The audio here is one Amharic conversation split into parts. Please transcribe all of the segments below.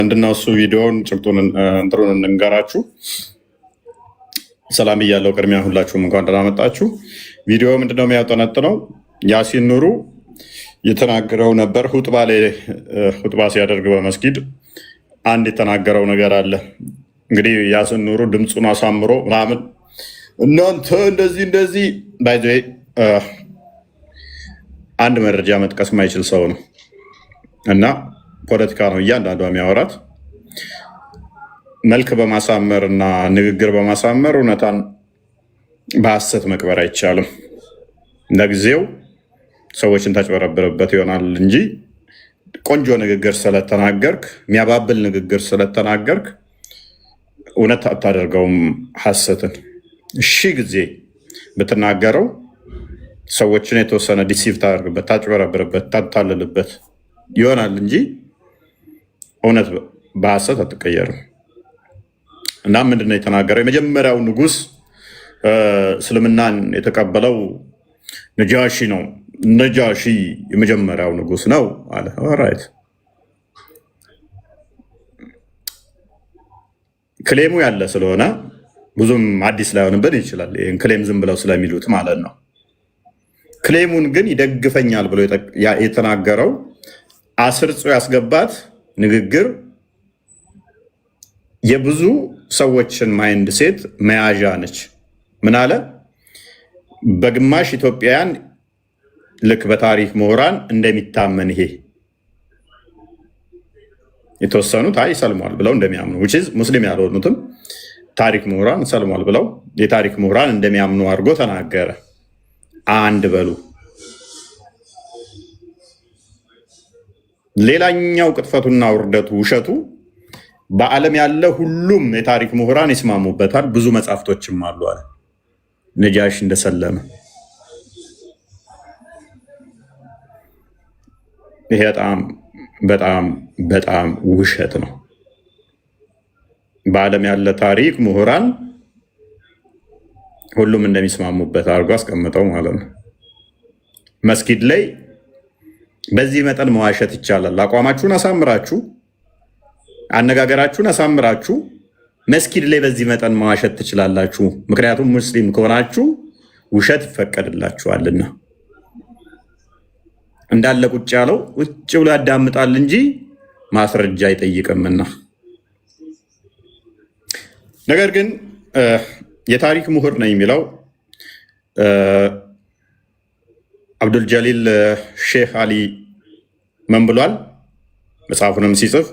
ምንድነው እሱ ቪዲዮውን ጭብጡን እንትሩን እንንገራችሁ። ሰላም እያለው ቅድሚያ ሁላችሁም እንኳን ደህና መጣችሁ። ቪዲዮ ምንድነው የሚያጠነጥነው? ያሲን ኑሩ የተናገረው ነበር። ሁጥባ ሲያደርግ በመስጊድ አንድ የተናገረው ነገር አለ። እንግዲህ ያሲን ኑሩ ድምፁን አሳምሮ ምናምን እናንተ እንደዚህ ባይዘ አንድ መረጃ መጥቀስ ማይችል ሰው ነው እና ፖለቲካ ነው እያንዳንዷ የሚያወራት። መልክ በማሳመር እና ንግግር በማሳመር እውነታን በሐሰት መቅበር አይቻልም። ለጊዜው ሰዎችን ታጭበረብርበት ይሆናል እንጂ ቆንጆ ንግግር ስለተናገርክ፣ የሚያባብል ንግግር ስለተናገርክ እውነት አታደርገውም። ሐሰትን ጊዜ ብትናገረው ሰዎችን የተወሰነ ዲሲቭ ታደርግበት፣ ታጭበረብርበት፣ ታታልልበት ይሆናል እንጂ እውነት በሐሰት አትቀየርም። እና ምንድነው የተናገረው? የመጀመሪያው ንጉስ እስልምናን የተቀበለው ነጃሺ ነው። ነጃሺ የመጀመሪያው ንጉስ ነው አለ። ኦራይት፣ ክሌሙ ያለ ስለሆነ ብዙም አዲስ ላይሆንብን ይችላል። ይህን ክሌም ዝም ብለው ስለሚሉት ማለት ነው። ክሌሙን ግን ይደግፈኛል ብሎ የተናገረው አስርጾ ያስገባት ንግግር የብዙ ሰዎችን ማይንድ ሴት መያዣ ነች። ምን አለ? በግማሽ ኢትዮጵያውያን ልክ በታሪክ ምሁራን እንደሚታመን ይሄ የተወሰኑት ሰልሟል ብለው እንደሚያምኑ ሙስሊም ያልሆኑትም ታሪክ ምሁራን ሰልሟል ብለው የታሪክ ምሁራን እንደሚያምኑ አድርጎ ተናገረ። አንድ በሉ። ሌላኛው ቅጥፈቱና ውርደቱ ውሸቱ በዓለም ያለ ሁሉም የታሪክ ምሁራን ይስማሙበታል። ብዙ መጽሐፍቶችም አሉ አለ ነጃሽ እንደሰለመ። ይሄ በጣም ውሸት ነው። በዓለም ያለ ታሪክ ምሁራን ሁሉም እንደሚስማሙበት አድርጎ አስቀምጠው ማለት ነው። መስጊድ ላይ በዚህ መጠን መዋሸት ይቻላል? አቋማችሁን አሳምራችሁ፣ አነጋገራችሁን አሳምራችሁ መስጊድ ላይ በዚህ መጠን መዋሸት ትችላላችሁ። ምክንያቱም ሙስሊም ከሆናችሁ ውሸት ይፈቀድላችኋልና። እንዳለ ቁጭ ያለው ውጭ ብሎ ያዳምጣል እንጂ ማስረጃ አይጠይቅምና። ነገር ግን የታሪክ ምሁር ነኝ የሚለው አብዱልጀሊል ሼህ አሊ ምን ብሏል? መጽሐፉንም ሲጽፍ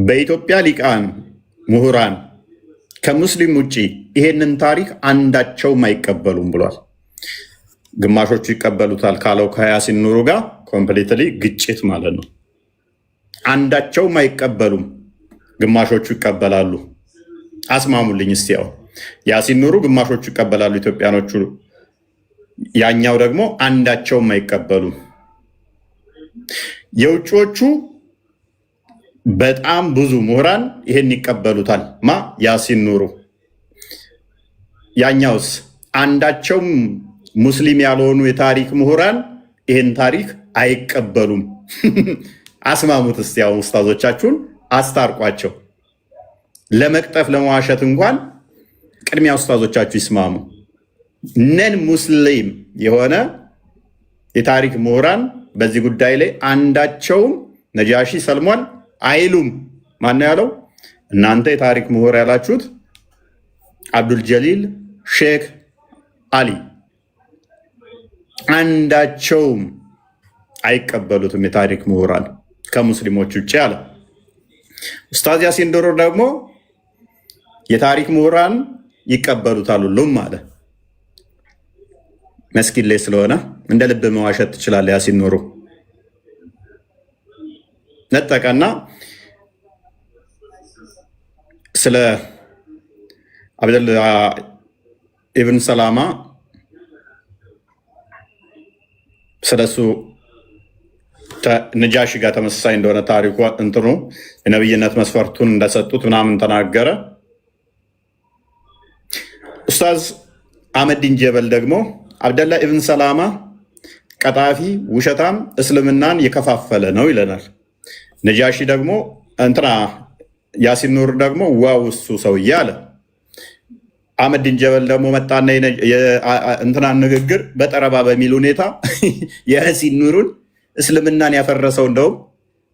በኢትዮጵያ ሊቃን ምሁራን ከሙስሊም ውጭ ይሄንን ታሪክ አንዳቸውም አይቀበሉም ብሏል። ግማሾቹ ይቀበሉታል ካለው ከያሲን ኑሩ ጋር ኮምፕሊትሊ ግጭት ማለት ነው። አንዳቸውም አይቀበሉም፣ ግማሾቹ ይቀበላሉ። አስማሙልኝ እስቲ። ያው ያሲን ኑሩ ግማሾቹ ይቀበላሉ ኢትዮጵያኖቹ፣ ያኛው ደግሞ አንዳቸውም አይቀበሉም። የውጭዎቹ በጣም ብዙ ምሁራን ይሄን ይቀበሉታል። ያሲን ኑሩ። ያኛውስ አንዳቸውም ሙስሊም ያልሆኑ የታሪክ ምሁራን ይሄን ታሪክ አይቀበሉም። አስማሙት እስቲ። ያው ኡስታዞቻችሁን አስታርቋቸው። ለመቅጠፍ ለመዋሸት እንኳን ቅድሚያ ኡስታዞቻችሁ ይስማሙ። ነን ሙስሊም የሆነ የታሪክ ምሁራን በዚህ ጉዳይ ላይ አንዳቸውም ነጃሺ ሰልሟል አይሉም። ማነው ያለው? እናንተ የታሪክ ምሁር ያላችሁት አብዱልጀሊል ሼክ አሊ አንዳቸውም አይቀበሉትም የታሪክ ምሁራን ከሙስሊሞች ውጭ አለ። ኡስታዝ ያሲን ኑሩ ደግሞ የታሪክ ምሁራን ይቀበሉታል ሁሉም አለ። መስጊድ ላይ ስለሆነ እንደ ልብ መዋሸት ትችላለህ። ያሲን ኑሩ ነጠቀና ስለ አብደላ ኢብን ሰላማ ስለሱ ነጃሺ ጋር ተመሳሳይ እንደሆነ ታሪኩ እንትኑ የነብይነት መስፈርቱን እንደሰጡት ምናምን ተናገረ። ኡስታዝ አህመዲን ጀበል ደግሞ አብደላ ኢብን ሰላማ ቀጣፊ፣ ውሸታም፣ እስልምናን የከፋፈለ ነው ይለናል። ነጃሺ ደግሞ እንትና ያሲን ኑር ደግሞ ዋው እሱ ሰውዬ አለ። አህመዲን ጀበል ደግሞ መጣና እንትናን ንግግር በጠረባ በሚል ሁኔታ የያሲን ኑሩን እስልምናን ያፈረሰው እንደውም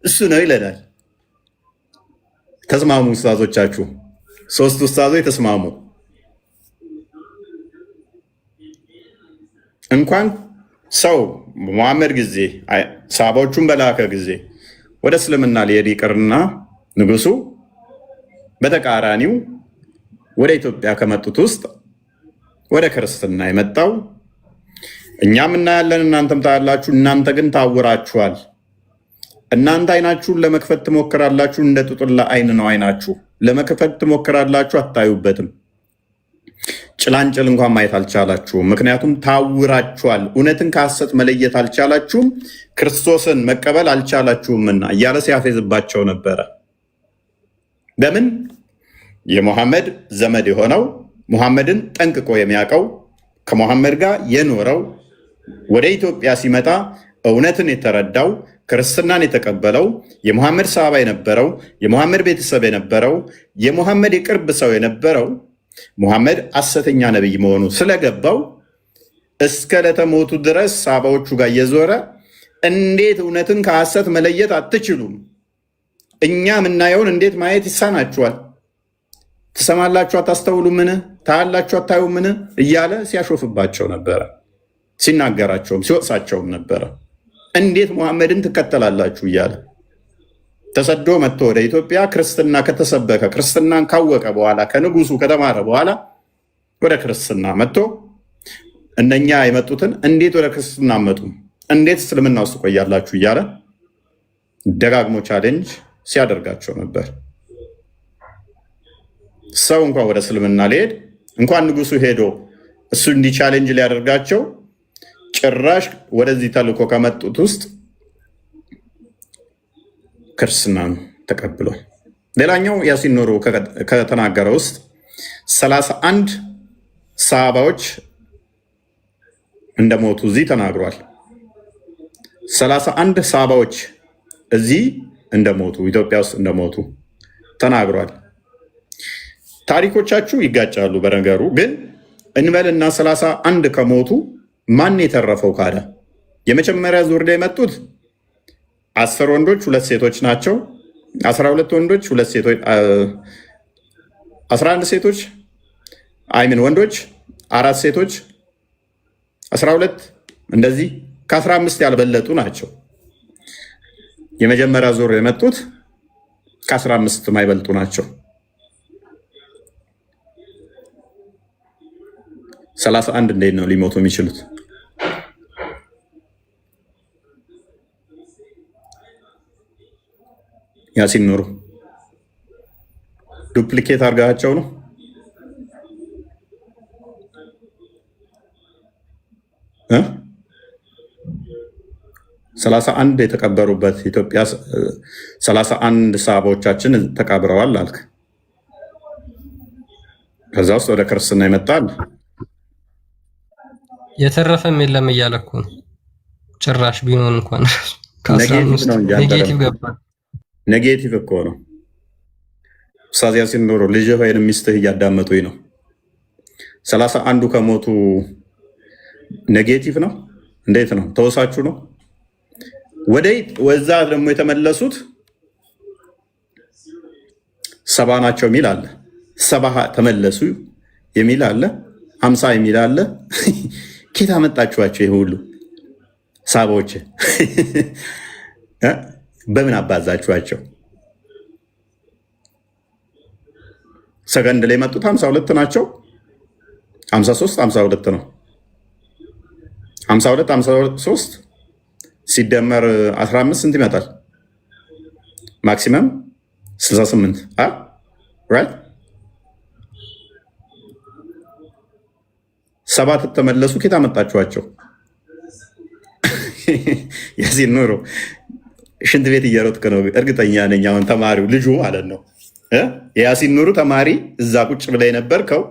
እሱ ነው ይለናል። ተስማሙ ኡስታዞቻችሁ፣ 3 ኡስታዞች ተስማሙ። እንኳን ሰው በመሐመድ ጊዜ ሰሃባዎቹን በላከ ጊዜ ወደ እስልምና ሊሄድ ይቅርና ንጉሱ በተቃራኒው ወደ ኢትዮጵያ ከመጡት ውስጥ ወደ ክርስትና የመጣው እኛም እናያለን፣ እናንተም ታያላችሁ፣ እናንተ ግን ታውራችኋል። እናንተ አይናችሁን ለመክፈት ትሞክራላችሁ፣ እንደ ጡጥላ አይን ነው አይናችሁ። ለመክፈት ትሞክራላችሁ፣ አታዩበትም። ጭላንጭል እንኳን ማየት አልቻላችሁም፣ ምክንያቱም ታውራችኋል። እውነትን ከሐሰት መለየት አልቻላችሁም፣ ክርስቶስን መቀበል አልቻላችሁምና እያለ ሲያፌዝባቸው ነበረ። ለምን? የሙሐመድ ዘመድ የሆነው ሙሐመድን ጠንቅቆ የሚያውቀው ከሙሐመድ ጋር የኖረው ወደ ኢትዮጵያ ሲመጣ እውነትን የተረዳው ክርስትናን የተቀበለው የሙሐመድ ሰሃባ የነበረው የሙሐመድ ቤተሰብ የነበረው የሙሐመድ የቅርብ ሰው የነበረው ሙሐመድ ሐሰተኛ ነቢይ መሆኑ ስለገባው እስከ ለተሞቱ ድረስ ሰሃባዎቹ ጋር እየዞረ እንዴት እውነትን ከሐሰት መለየት አትችሉም? እኛ የምናየውን እንዴት ማየት ይሳናችኋል? ትሰማላችሁ አታስተውሉምን? ታያላችሁ አታዩምን? እያለ ሲያሾፍባቸው ነበረ። ሲናገራቸውም ሲወቅሳቸውም ነበረ። እንዴት ሙሐመድን ትከተላላችሁ እያለ ተሰዶ መጥቶ ወደ ኢትዮጵያ ክርስትና ከተሰበከ ክርስትናን ካወቀ በኋላ ከንጉሱ ከተማረ በኋላ ወደ ክርስትና መጥቶ እነኛ የመጡትን እንዴት ወደ ክርስትና መጡ፣ እንዴት እስልምና ውስጥ ቆያላችሁ እያለ ደጋግሞ ቻሌንጅ ሲያደርጋቸው ነበር። ሰው እንኳን ወደ እስልምና ሊሄድ እንኳን ንጉሱ ሄዶ እሱ እንዲህ ቻሌንጅ ሊያደርጋቸው ጭራሽ ወደዚህ ተልኮ ከመጡት ውስጥ ክርስትናን ተቀብሏል። ሌላኛው ያሲን ኑሩ ከተናገረ ውስጥ 31 ሰሃባዎች እንደሞቱ እዚህ ተናግሯል። 31 ሰሃባዎች እዚህ እንደሞቱ ኢትዮጵያ ውስጥ እንደሞቱ ተናግሯል። ታሪኮቻችሁ ይጋጫሉ። በነገሩ ግን እንበልና 31 ከሞቱ ማን የተረፈው ካለ የመጀመሪያ ዙር ላይ የመጡት 10 ወንዶች 2 ሴቶች ናቸው። 12 ወንዶች 2 ሴቶች 11 ሴቶች አይምን ወንዶች 4 ሴቶች 12 እንደዚህ ከ15 ያልበለጡ ናቸው። የመጀመሪያ ዙር የመጡት ከ15 የማይበልጡ ናቸው። 31 እንዴት ነው ሊሞቱ የሚችሉት? ያሲን ኑሩ ዱፕሊኬት አድርጋቸው ነው። እ 31 የተቀበሩበት ኢትዮጵያ 31 ሰሃቦቻችን ተቀብረዋል አልክ። ከዛ ውስጥ ወደ ክርስትና ይመጣል የተረፈም የለም እያለ እኮ ነው። ጭራሽ ቢሆን እንኳን ኔጌቲቭ ገባ። ኔጌቲቭ እኮ ነው። ኡስታዝ ያሲን ኑሩ ልጅ ወይንም ሚስትህ እያዳመጡኝ ነው። 31 ከሞቱ ኔጌቲቭ ነው። እንዴት ነው? ተወሳችሁ ነው። ወዛ ደግሞ የተመለሱት 70 ናቸው የሚል አለ። 70 ተመለሱ የሚል አለ። 50 የሚል አለ። ኬት አመጣችኋቸው? ይሄ ሁሉ ሰሃቦች በምን አባዛችኋቸው? ሰከንድ ላይ የመጡት 52 ናቸው። 53 52 ነው። 52 53 ሲደመር 15 ስንት ይመጣል? ማክሲመም 68 ራይት። 7 ተመለሱ። ኬት አመጣችኋቸው? ያሲን ኑሩ ሽንት ቤት እየሮጥክ ነው። እርግጠኛ ነኝ አሁን ተማሪው ልጁ ማለት ነው የያሲን ኑሩ ተማሪ እዛ ቁጭ ብለህ የነበርከው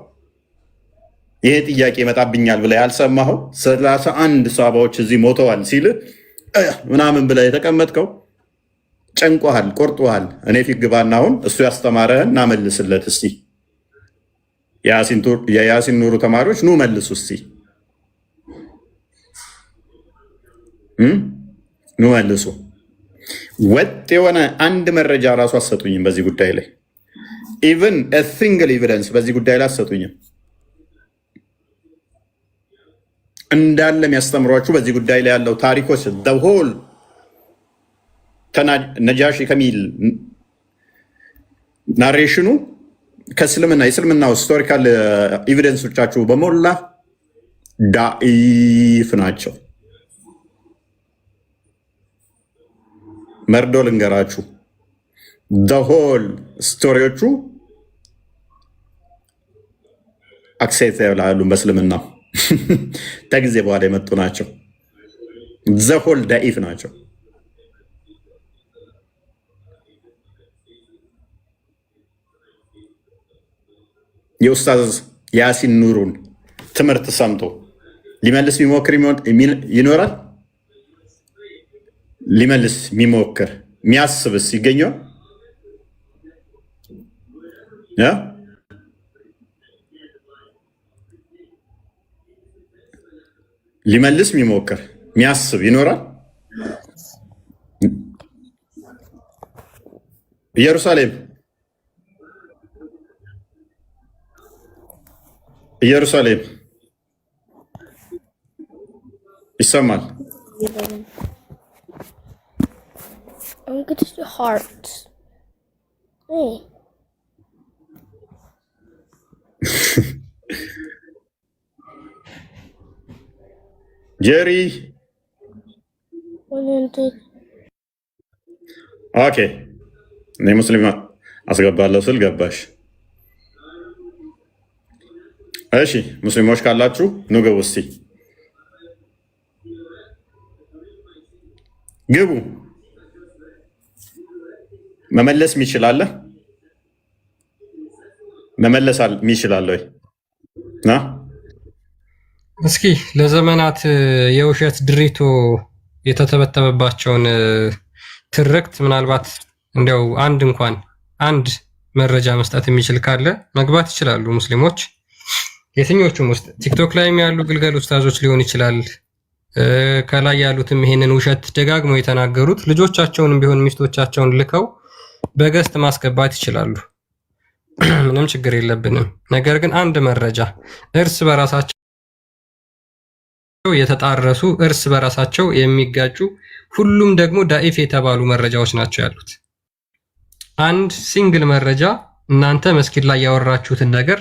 ይሄ ጥያቄ ይመጣብኛል ብለህ ያልሰማኸው 31 ሰሃባዎች እዚህ ሞተዋል ሲል ምናምን ብለህ የተቀመጥከው ጨንቆሃል፣ ቆርጦሃል። እኔ ፊት ግባና አሁን እሱ ያስተማረህን እናመልስለት እስቲ። የያሲን ኑሩ ተማሪዎች ኑ መልሱ እስቲ፣ ኑ መልሱ። ወጥ የሆነ አንድ መረጃ እራሱ አሰጡኝም በዚህ ጉዳይ ላይ ኢቨን ሲንግል ኤቪደንስ በዚህ ጉዳይ ላይ አሰጡኝም። እንዳለ የሚያስተምሯችሁ በዚህ ጉዳይ ላይ ያለው ታሪኮች ሆል ነጃሺ ከሚል ናሬሽኑ ከእስልምና የእስልምና ሂስቶሪካል ኤቪደንሶቻችሁ በሞላ ዳኢፍ ናቸው። መርዶ ልንገራችሁ፣ ሆል ስቶሪዎቹ አክሴፕት ያላሉ በእስልምናው ከጊዜ በኋላ የመጡ ናቸው። ዘሆል ዳኢፍ ናቸው። የኡስታዝ ያሲን ኑሩን ትምህርት ሰምቶ ሊመልስ የሚሞክር ይኖራል? ሊመልስ የሚሞክር የሚያስብስ ይገኘዋል? ሊመልስ የሚሞክር የሚያስብ ይኖራል? ኢየሩሳሌም ይሰማል? ጄሪ ኦኬ፣ እኔ ሙስሊም አስገባለሁ ስል ገባሽ። እሺ ሙስሊሞች ካላችሁ ኑ ግቡ፣ እስቲ ግቡ። መመለስ የሚችላለ መመለስ የሚችላለ ወይ? እስኪ ለዘመናት የውሸት ድሪቶ የተተበተበባቸውን ትርክት ምናልባት እንዲያው አንድ መረጃ መስጠት የሚችል ካለ መግባት ይችላሉ ሙስሊሞች። የትኞቹም ውስጥ ቲክቶክ ላይም ያሉ ግልገል ኡስታዞች ሊሆን ይችላል። ከላይ ያሉትም ይሄንን ውሸት ደጋግመው የተናገሩት ልጆቻቸውንም ቢሆን ሚስቶቻቸውን ልከው በገስት ማስገባት ይችላሉ። ምንም ችግር የለብንም። ነገር ግን አንድ መረጃ እርስ በራሳቸው የተጣረሱ እርስ በራሳቸው የሚጋጩ ሁሉም ደግሞ ዳኢፍ የተባሉ መረጃዎች ናቸው ያሉት። አንድ ሲንግል መረጃ እናንተ መስጊድ ላይ ያወራችሁትን ነገር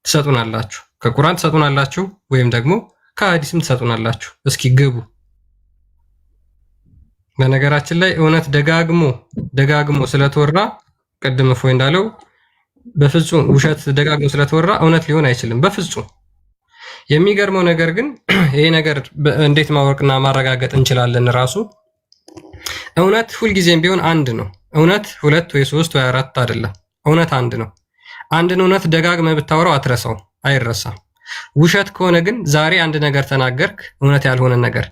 ትሰጡናላችሁ፣ ከቁርአን ትሰጡናላችሁ፣ ወይም ደግሞ ከሐዲስም ትሰጡናላችሁ። እስኪ ግቡ። በነገራችን ላይ እውነት ደጋግሞ ስለተወራ ቅድም እፎይ እንዳለው በፍጹም ውሸት ደጋግሞ ስለተወራ እውነት ሊሆን አይችልም በፍጹም። የሚገርመው ነገር ግን ይሄ ነገር እንዴት ማወቅና ማረጋገጥ እንችላለን? ራሱ እውነት ሁልጊዜም ቢሆን አንድ ነው። እውነት 2 ወይ 3 ወይ 4 አይደለም። እውነት አንድ ነው። አንድን እውነት ደጋግመህ ብታወራው አትረሳው፣ አይረሳም። ውሸት ከሆነ ግን ዛሬ አንድ ነገር ተናገርክ፣ እውነት ያልሆነ ነገር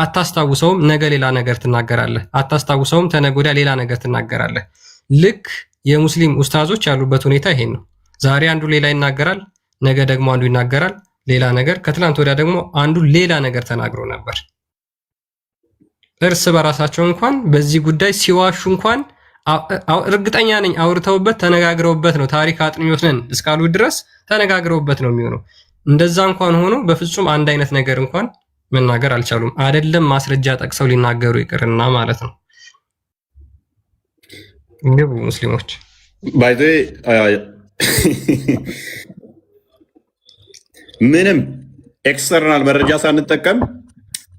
አታስታውሰውም፣ ነገ ሌላ ነገር ትናገራለህ። አታስታውሰውም፣ ተነገ ወዲያ ሌላ ነገር ትናገራለህ። ልክ የሙስሊም ኡስታዞች ያሉበት ሁኔታ ይሄን ነው። ዛሬ አንዱ ሌላ ይናገራል፣ ነገ ደግሞ አንዱ ይናገራል ሌላ ነገር፣ ከትላንት ወዲያ ደግሞ አንዱ ሌላ ነገር ተናግሮ ነበር። እርስ በራሳቸው እንኳን በዚህ ጉዳይ ሲዋሹ እንኳን እርግጠኛ ነኝ አውርተውበት ተነጋግረውበት ነው። ታሪክ አጥኚዎች ነን እስካሉ ድረስ ተነጋግረውበት ነው የሚሆነው። እንደዛ እንኳን ሆኖ በፍጹም አንድ አይነት ነገር እንኳን መናገር አልቻሉም። አይደለም ማስረጃ ጠቅሰው ሊናገሩ ይቅርና ማለት ነው። ግቡ ሙስሊሞች። ባይዘ ምንም ኤክስተርናል መረጃ ሳንጠቀም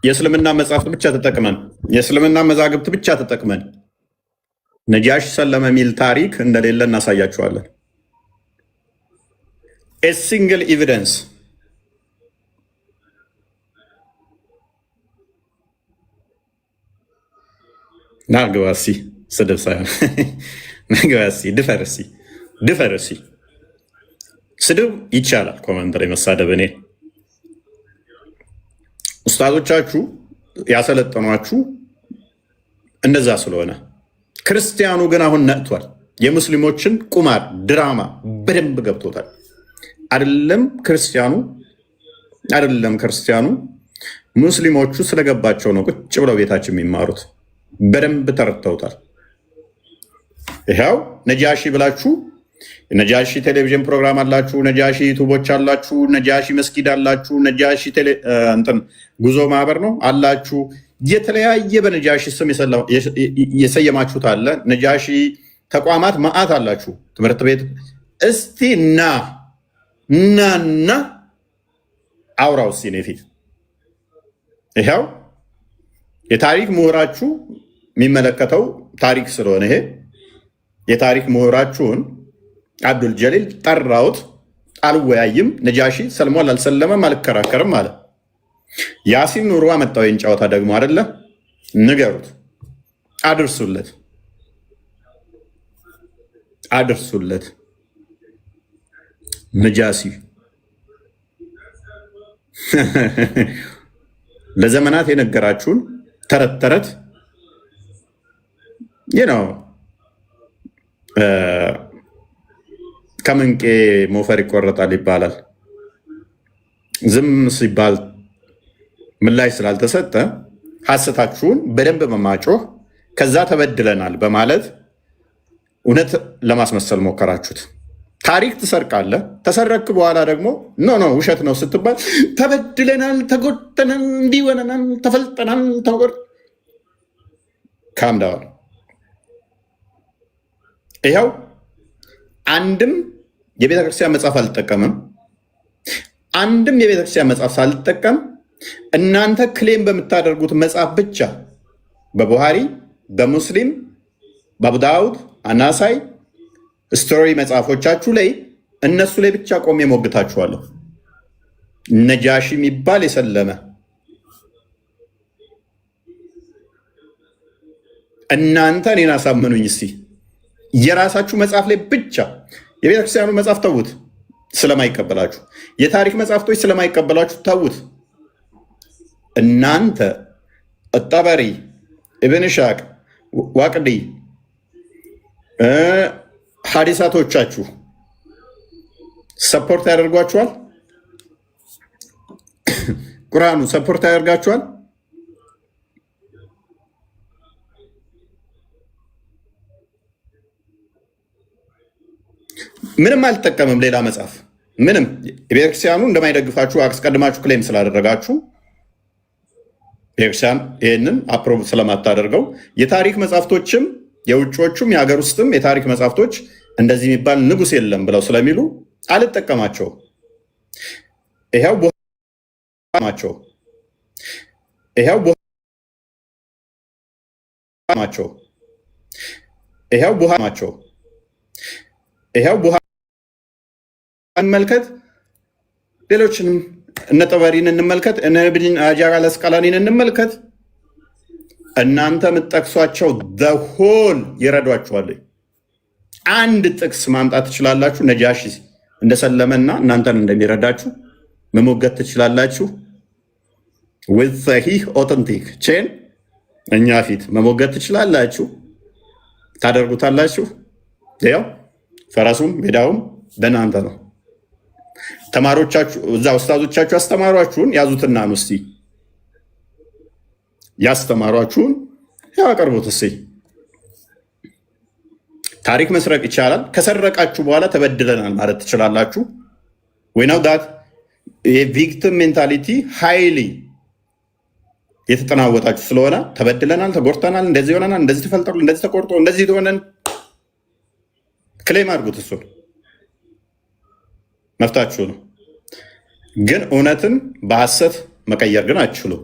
የእስልምና መጽሐፍት ብቻ ተጠቅመን የእስልምና መዛግብት ብቻ ተጠቅመን ነጃሽ ሰለመ የሚል ታሪክ እንደሌለ እናሳያችኋለን። ሲንግል ኤቪደንስ ናግባሲ ስድብ ሳይሆን ናግባሲ ድፈርሲ ስድብ ይቻላል። ኮመንተር የመሳደብ እኔ ኡስታዞቻችሁ ያሰለጠኗችሁ እንደዛ ስለሆነ ክርስቲያኑ ግን አሁን ነቅቷል። የሙስሊሞችን ቁማር ድራማ በደንብ ገብቶታል። አይደለም ክርስቲያኑ ሙስሊሞቹ ስለገባቸው ነው ቁጭ ብለው ቤታችን የሚማሩት። በደንብ ተረድተውታል። ይኸው ነጃሺ ብላችሁ ነጃሺ ቴሌቪዥን ፕሮግራም አላችሁ፣ ነጃሺ ዩቱቦች አላችሁ፣ ነጃሺ መስጊድ አላችሁ፣ ነጃሺ ጉዞ ማህበር ነው አላችሁ። የተለያየ በነጃሺ ስም የሰየማችሁት አለ። ነጃሺ ተቋማት ማአት አላችሁ፣ ትምህርት ቤት። እስቲ ናና አውራው እስቲ እኔ ፊት ይኸው የታሪክ ምሁራችሁ የሚመለከተው ታሪክ ስለሆነ ይሄ የታሪክ ምሁራችሁን አብዱል ጀሊል ጠራውት። አልወያይም፣ ነጃሺ ሰልሟል አልሰለመም አልከራከርም አለ። ያሲን ኑሩ አመጣው ይህን ጨዋታ ደግሞ አይደለ? ንገሩት፣ አድርሱለት። ነጃሲ ለዘመናት የነገራችሁን ተረት ነው ከምንቄ ሞፈር ይቆረጣል ይባላል። ዝም ሲባል ምላሽ ስላልተሰጠ ሐሰታችሁን በደንብ መማጮህ፣ ከዛ ተበድለናል በማለት እውነት ለማስመሰል ሞከራችሁት። ታሪክ ትሰርቃለህ። ተሰረክ በኋላ ደግሞ ኖ ውሸት ነው ስትባል ተበድለናል፣ ተጎድተናል፣ እንዲሆነናል፣ ተፈልጠናል፣ ካምዳዋል። ይኸው አንድም የቤተክርስቲያን መጽሐፍ አልጠቀምም። አንድም የቤተክርስቲያን መጽሐፍ ሳልጠቀም እናንተ ክሌም በምታደርጉት መጽሐፍ ብቻ በቡሃሪ፣ በሙስሊም፣ በአቡዳውድ፣ አናሳይ ስቶሪ መጽሐፎቻችሁ ላይ እነሱ ላይ ብቻ ቆሜ ሞግታችኋለሁ። ነጃሺ የሚባል የሰለመ እናንተ እኔን አሳምኑኝ እስቲ። የራሳችሁ መጽሐፍ ላይ ብቻ የቤተክርስቲያኑ መጽሐፍ ተዉት፣ ስለማይቀበላችሁ። የታሪክ መጽሐፍቶች ስለማይቀበላችሁ ተዉት። እናንተ ጠበሪ፣ ኢብን ኢስሐቅ፣ ዋቅዲ ሐዲሳቶቻችሁ ሰፖርት ያደርጓችኋል። ቁርአኑ ሰፖርት ያደርጋችኋል። ምንም አልጠቀምም ሌላ መጽሐፍ ምንም። የቤተክርስቲያኑ እንደማይደግፋችሁ አስቀድማችሁ ክሌም ስላደረጋችሁ ቤተክርስቲያን ይህንን አፕሮቭ ስለማታደርገው የታሪክ መጽሐፍቶችም የውጮቹም የሀገር ውስጥም የታሪክ መጽሐፍቶች እንደዚህ የሚባል ንጉሥ የለም ብለው ስለሚሉ አልጠቀማቸው። ይኸው ቡሃ እንመልከት፣ ሌሎችንም እነ ጠበሪን እንመልከት፣ እነ ኢብን ሀጀር አልአስቀላኒን እንመልከት። እናንተ የምትጠቅሷቸው ዘሆል ይረዷችኋል። አንድ ጥቅስ ማምጣት ትችላላችሁ። ነጃሺ እንደሰለመና እናንተን እንደሚረዳችሁ መሞገት ትችላላችሁ። ዊዝ ሰሂህ ኦተንቲክ ቼን እኛ ፊት መሞገት ትችላላችሁ። ታደርጉታላችሁ። ያው ፈረሱም ሜዳውም በእናንተ ነው። ተማሪዎቻችሁ እዛ ኡስታዞቻችሁ ያስተማሯችሁን ያዙትና ነው እስቲ ያስተማሯችሁን ያቀርቡት። እስኪ ታሪክ መስረቅ ይቻላል። ከሰረቃችሁ በኋላ ተበድለናል ማለት ትችላላችሁ። ወይናው ዳት የቪክቲም ሜንታሊቲ ሃይሊ የተጠናወጣችሁ ስለሆነ ተበድለናል፣ ተጎድተናል፣ እንደዚህ ሆነናል፣ እንደዚህ ተፈልጠናል፣ እንደዚህ ተቆርጦ፣ እንደዚህ ሆነን ክሌም አድርጉት። እሱን መፍታችሁ ነው። ግን እውነትን በሐሰት መቀየር ግን አትችሉም።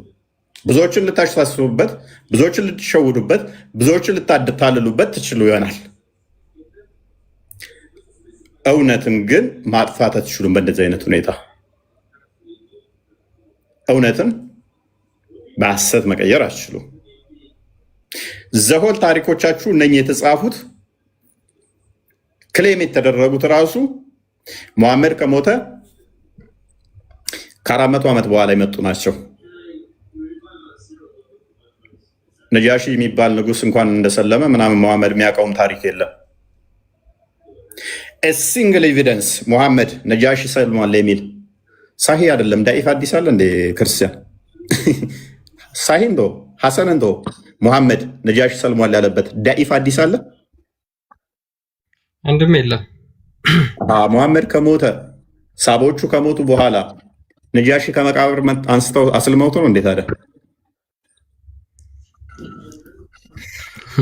ብዙዎችን ልታሳስቡበት፣ ብዙዎችን ልትሸውዱበት፣ ብዙዎችን ልታታልሉበት ትችሉ ይሆናል። እውነትን ግን ማጥፋት አትችሉም። በእንደዚህ አይነት ሁኔታ እውነትን በሐሰት መቀየር አትችሉም። ዘሆል ታሪኮቻችሁ እነኚህ የተጻፉት ክሌም የተደረጉት ራሱ ሙሐመድ ከሞተ ከ400 ዓመት በኋላ የመጡ ናቸው። ነጃሺ የሚባል ንጉስ እንኳን እንደሰለመ ምናምን መሐመድ የሚያውቀውም ታሪክ የለም። ሲንግል ኤቪደንስ ሙሐመድ ነጃሺ ሰልሟል የሚል ሳሂ አይደለም። ዳኢፍ አዲስ አለ እንደ ክርስቲያን ሳሂ እንዶ ሐሰን እንዶ ሙሐመድ ነጃሺ ሰልሟል ያለበት ዳኢፍ አዲስ አለ አንድም የለም። ሙሐመድ ከሞተ ሳቦቹ ከሞቱ በኋላ ነጃሺ ከመቃብር አንስተው አስልመውት ነው እንዴት አለ?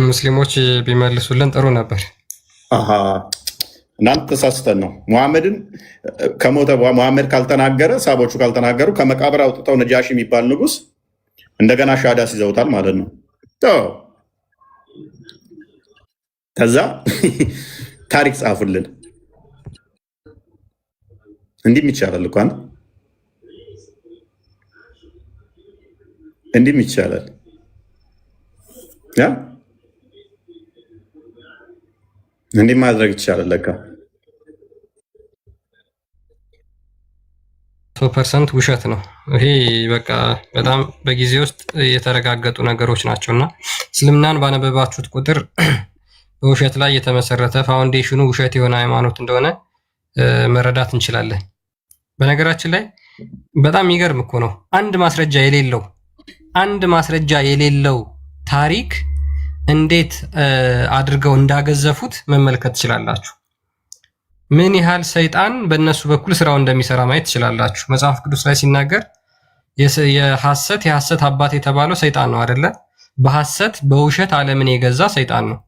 ሙስሊሞች ቢመልሱልን ጥሩ ነበር። እናንተ ተሳስተን ነው። ሙሐመድን ከሞተ ሙሐመድ ካልተናገረ ሳቦቹ ካልተናገሩ ከመቃብር አውጥተው ነጃሺ የሚባል ንጉስ እንደገና ሻዳ ሲዘውታል ማለት ነው። ከዛ ታሪክ ጻፉልን። እንዲህም ይቻላል እኮ እንዲህም ይቻላል። እንዲህ ማድረግ ይቻላል ለካ 100% ውሸት ነው ይሄ። በቃ በጣም በጊዜ ውስጥ የተረጋገጡ ነገሮች ናቸው እና እስልምናን ባነበባችሁት ቁጥር በውሸት ላይ የተመሰረተ ፋውንዴሽኑ ውሸት የሆነ ሃይማኖት እንደሆነ መረዳት እንችላለን። በነገራችን ላይ በጣም የሚገርም እኮ ነው። አንድ ማስረጃ የሌለው ታሪክ እንዴት አድርገው እንዳገዘፉት መመልከት ትችላላችሁ። ምን ያህል ሰይጣን በእነሱ በኩል ስራው እንደሚሰራ ማየት ትችላላችሁ። መጽሐፍ ቅዱስ ላይ ሲናገር የሐሰት አባት የተባለው ሰይጣን ነው አይደለ? በሐሰት በውሸት ዓለምን የገዛ ሰይጣን ነው፣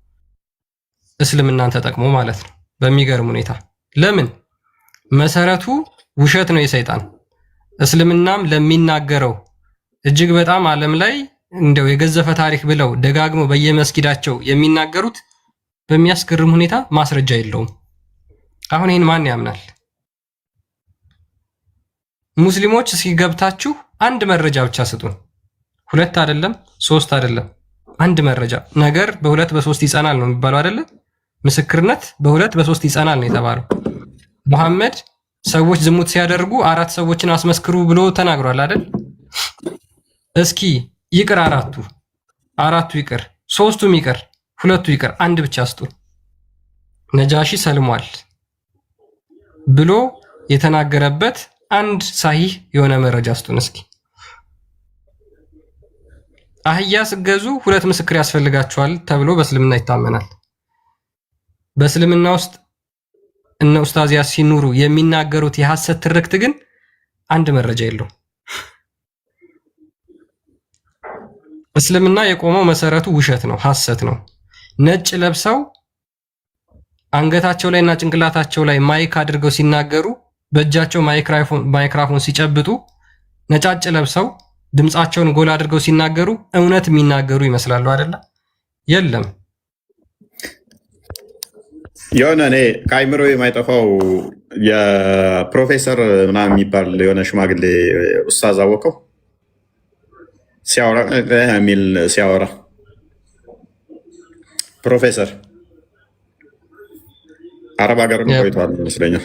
እስልምናን ተጠቅሞ ማለት ነው። በሚገርም ሁኔታ ለምን መሰረቱ ውሸት ነው የሰይጣን። እስልምናም ለሚናገረው እጅግ በጣም ዓለም ላይ እንደው የገዘፈ ታሪክ ብለው ደጋግመው በየመስጊዳቸው የሚናገሩት በሚያስገርም ሁኔታ ማስረጃ የለውም። አሁን ይህን ማን ያምናል? ሙስሊሞች እስኪ ገብታችሁ አንድ መረጃ ብቻ ስጡን። 2 አይደለም 3 አይደለም፣ አንድ መረጃ። ነገር በ2 በ3 ይጸናል ነው የሚባለው አይደለ? ምስክርነት በ2 በ3 ይጸናል ነው የተባለው። መሐመድ ሰዎች ዝሙት ሲያደርጉ 4 ሰዎችን አስመስክሩ ብሎ ተናግሯል አይደል? እስኪ ይቅር አራቱ ይቅር፣ 3ቱም ይቅር፣ 2ቱ ይቅር፣ አንድ ብቻ ስጡን። ነጃሺ ሰልሟል ብሎ የተናገረበት አንድ ሳሂህ የሆነ መረጃ ስጡን እስኪ። አህያ ስገዙ 2 ምስክር ያስፈልጋቸዋል ተብሎ በእስልምና ይታመናል። በእስልምና ውስጥ እነ ኡስታዝ ያሲን ኑሩ የሚናገሩት የሐሰት ትርክት ግን አንድ መረጃ የለው። እስልምና የቆመው መሰረቱ ውሸት ነው፣ ሐሰት ነው። ነጭ ለብሰው አንገታቸው ላይ እና ጭንቅላታቸው ላይ ማይክ አድርገው ሲናገሩ፣ በእጃቸው ማይክራፎን ሲጨብጡ፣ ነጫጭ ለብሰው ድምፃቸውን ጎላ አድርገው ሲናገሩ እውነት የሚናገሩ ይመስላሉ አይደለ? የለም። የሆነ እኔ ከአይምሮ የማይጠፋው የፕሮፌሰር ምናምን የሚባል የሆነ ሽማግሌ ኡስታዝ አወቀው ሲያወራ ፕሮፌሰር አረብ ሀገር ቆይቷል ይመስለኛል።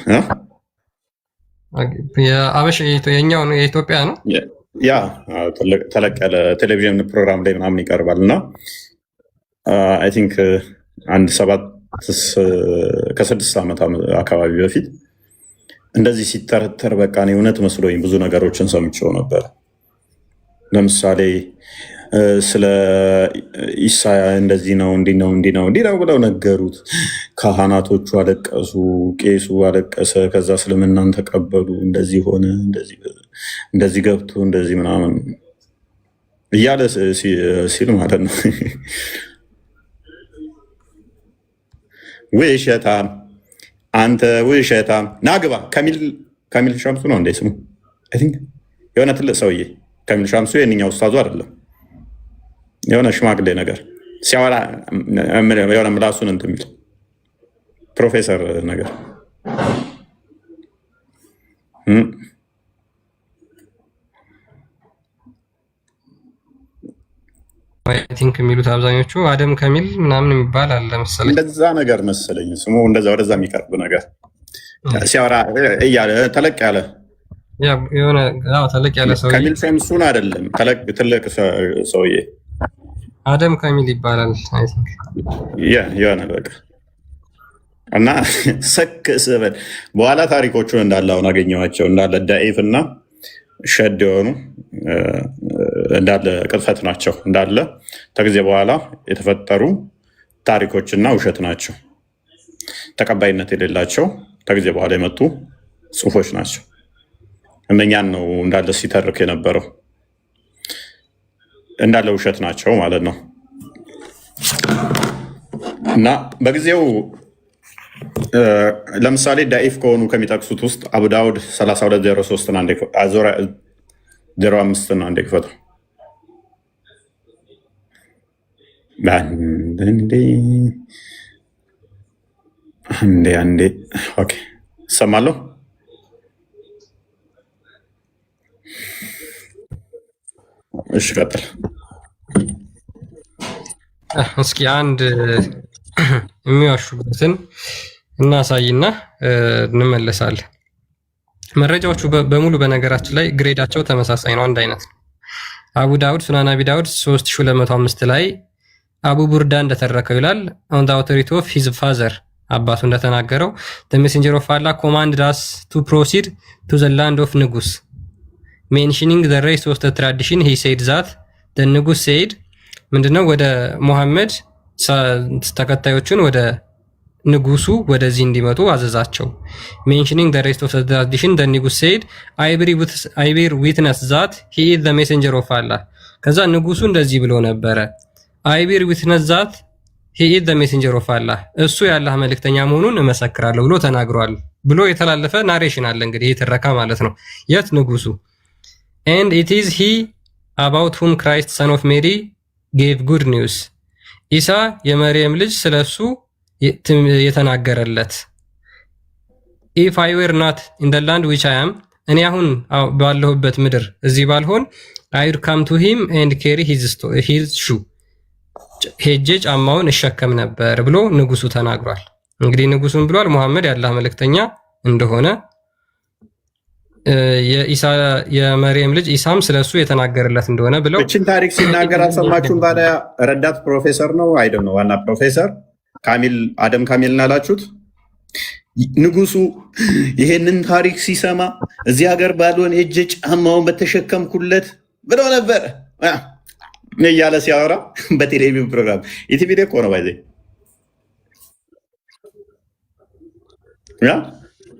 የኛው ነው የኢትዮጵያ ነው። ያ ተለቅ ያለ ቴሌቪዥን ፕሮግራም ላይ ምናምን ይቀርባል እና አይ ቲንክ አንድ 6 ዓመት አካባቢ በፊት እንደዚህ ሲተረተር በቃ እኔ እውነት መስሎኝ ብዙ ነገሮችን ሰምቼው ነበር። ለምሳሌ ስለ ኢሳያ እንደዚህ ነው እንዲህ ነው ብለው ነገሩት። ካህናቶቹ አለቀሱ፣ ቄሱ አለቀሰ። ከዛ እስልምናን ተቀበሉ፣ እንደዚህ ሆነ፣ እንደዚህ ገብቶ እንደዚህ ምናምን እያለ ሲል ማለት ነው። ውሸታም አንተ ውሸታም ናግባ ከሚል ሸምሱ ነው እንደ ስሙ የሆነ ትልቅ ሰውዬ ከሚል ሸምሱ የእኛው ኡስታዙ አይደለም። የሆነ ሽማግሌ ነገር ሲያወራ የሆነ ምላሱን እንትን የሚል ፕሮፌሰር ነገር ቲንክ የሚሉት አብዛኞቹ አደም ከሚል ምናምን የሚባል አለ መሰለኝ። እንደዛ ነገር መሰለኝ ስሙ። እንደዛ ወደዛ የሚቀርብ ነገር ሲያወራ እያለ ተለቅ ያለ የሆነ ተለቅ ያለ ሰውዬ ከሚል ሸምሱን አይደለም፣ ትልቅ ሰውዬ አደም ካሚል ይባላል። አይ ቲንክ የሆነ በቃ እና ሰክ ስበል በኋላ ታሪኮቹን እንዳለ አሁን አገኘኋቸው እንዳለ ዳኢፍ እና ሸድ የሆኑ እንዳለ ቅጥፈት ናቸው። እንዳለ ከጊዜ በኋላ የተፈጠሩ ታሪኮችና ውሸት ናቸው። ተቀባይነት የሌላቸው ከጊዜ በኋላ የመጡ ጽሁፎች ናቸው። እነኛን ነው እንዳለ ሲተርክ የነበረው። እንዳለ ውሸት ናቸው ማለት ነው። እና በጊዜው ለምሳሌ ዳኢፍ ከሆኑ ከሚጠቅሱት ውስጥ አቡ ዳውድ 3203 05 አንዴ ክፈተው። አንዴ ኦኬ፣ እሰማለሁ። እሺ ቀጥል። እስኪ አንድ የሚዋሹበትን እናሳይና እንመለሳለን። መረጃዎቹ በሙሉ በነገራችን ላይ ግሬዳቸው ተመሳሳይ ነው፣ አንድ አይነት ነው። አቡ ዳውድ ሱናን አቢ ዳውድ 3205 ላይ አቡ ቡርዳ እንደተረከው ይላል። ኦን ዘ አውቶሪቲ ኦፍ ሂዝ ፋዘር አባቱ እንደተናገረው the messenger of Allah commanded us to proceed to the land of ንጉስ mentioning the rest of the tradition he said that the ንጉስ said ምንድነው ወደ ሙሐመድ ተከታዮቹን ወደ ንጉሱ ወደዚህ እንዲመጡ አዘዛቸው። mentioning the rest of the tradition the ንጉስ said I bear witness that he is the messenger of Allah ከዛ ንጉሱ እንደዚህ ብሎ ነበረ I bear witness that he is the messenger of Allah እሱ የአላህ መልእክተኛ መሆኑን እመሰክራለሁ ብሎ ተናግሯል ብሎ የተላለፈ ናሬሽን አለ። እንግዲህ የተረካ ማለት ነው። የት ንጉሱ and it is he about whom Christ son of Mary gave good news ኢሳ የመርየም ልጅ ስለሱ የተናገረለት if I were not in the land which I am እኔ አሁን ባለሁበት ምድር እዚህ ባልሆን I would come to him and carry his shoe ሄጄ ጫማውን እሸከም ነበር ብሎ ንጉሱ ተናግሯል። እንግዲህ ንጉሱን ብሏል ሙሐመድ የአላህ መልእክተኛ እንደሆነ የኢሳ የመርየም ልጅ ኢሳም ስለሱ የተናገረለት እንደሆነ ብለው እቺን ታሪክ ሲናገር አልሰማችሁም? ታዲያ ረዳት ፕሮፌሰር ነው አይደል ነው ዋና ፕሮፌሰር ካሚል አደም ካሚልን አላችሁት? ንጉሱ ይሄንን ታሪክ ሲሰማ እዚህ ሀገር ባልሆን ሄጄ ጫማውን በተሸከምኩለት ብሎ ነበር እያለ ሲያወራ በቴሌቪዥን ፕሮግራም ኢቲቪ እኮ ነው ባይዘ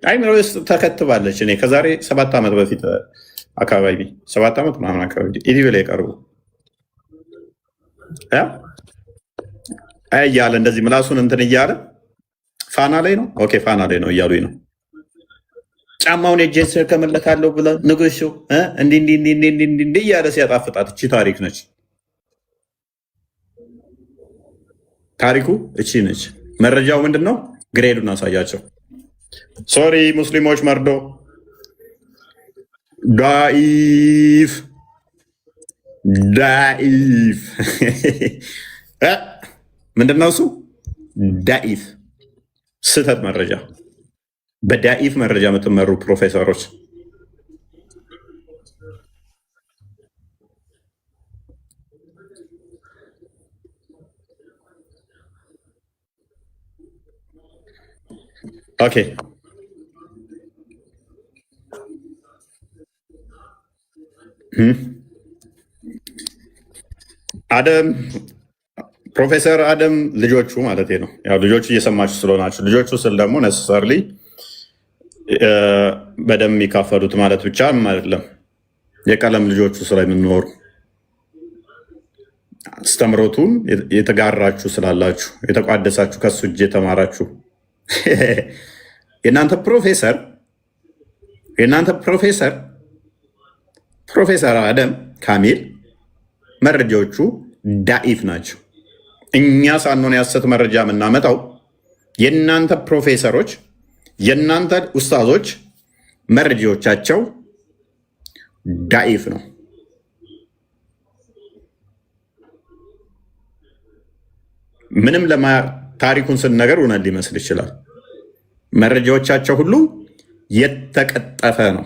አይምሮ ውስጥ ተከትባለች። እኔ ከዛሬ 7 ዓመት በፊት አካባቢ 7 ዓመት ምናምን አካባቢ ኢቲቪ ላይ ቀርቡ እያለ እንደዚህ ምላሱን እንትን እያለ ፋና ላይ ነው ኦኬ ፋና ላይ ነው እያሉኝ ነው ጫማውን እጄ እሸከምለታለሁ ብለ ንጉሱ እንዲህ እያለ ሲያጣፍጣት እቺ ታሪክ ነች። ታሪኩ እቺ ነች። መረጃው ምንድን ነው? ግሬዱን አሳያቸው። ሶሪ ሙስሊሞች መርዶ ዳኢፍ ምንድን ነው እሱ? ዳኢፍ ስህተት መረጃ። በዳኢፍ መረጃ የምትመሩ ፕሮፌሰሮች ኦኬ አደም ፕሮፌሰር አደም ልጆቹ ማለት ነው። ያው ልጆቹ እየሰማችሁ ስለሆናችሁ ልጆቹ ስል ደግሞ ነሰሰርሊ በደም የሚካፈሉት ማለት ብቻ አይደለም። የቀለም ልጆቹ ስለምንኖሩ አስተምሮቱን የተጋራችሁ ስላላችሁ የተቋደሳችሁ ከሱ እጅ የተማራችሁ የእናንተ ፕሮፌሰር አደም ካሚል መረጃዎቹ ዳኢፍ ናቸው። እኛ ሳንሆን የሐሰት መረጃ የምናመጣው የእናንተ ፕሮፌሰሮች የእናንተ ኡስታዞች መረጃዎቻቸው ዳኢፍ ነው። ምንም ታሪኩን ስንነገር እውነት ሊመስል ይችላል። መረጃዎቻቸው ሁሉ የተቀጠፈ ነው፣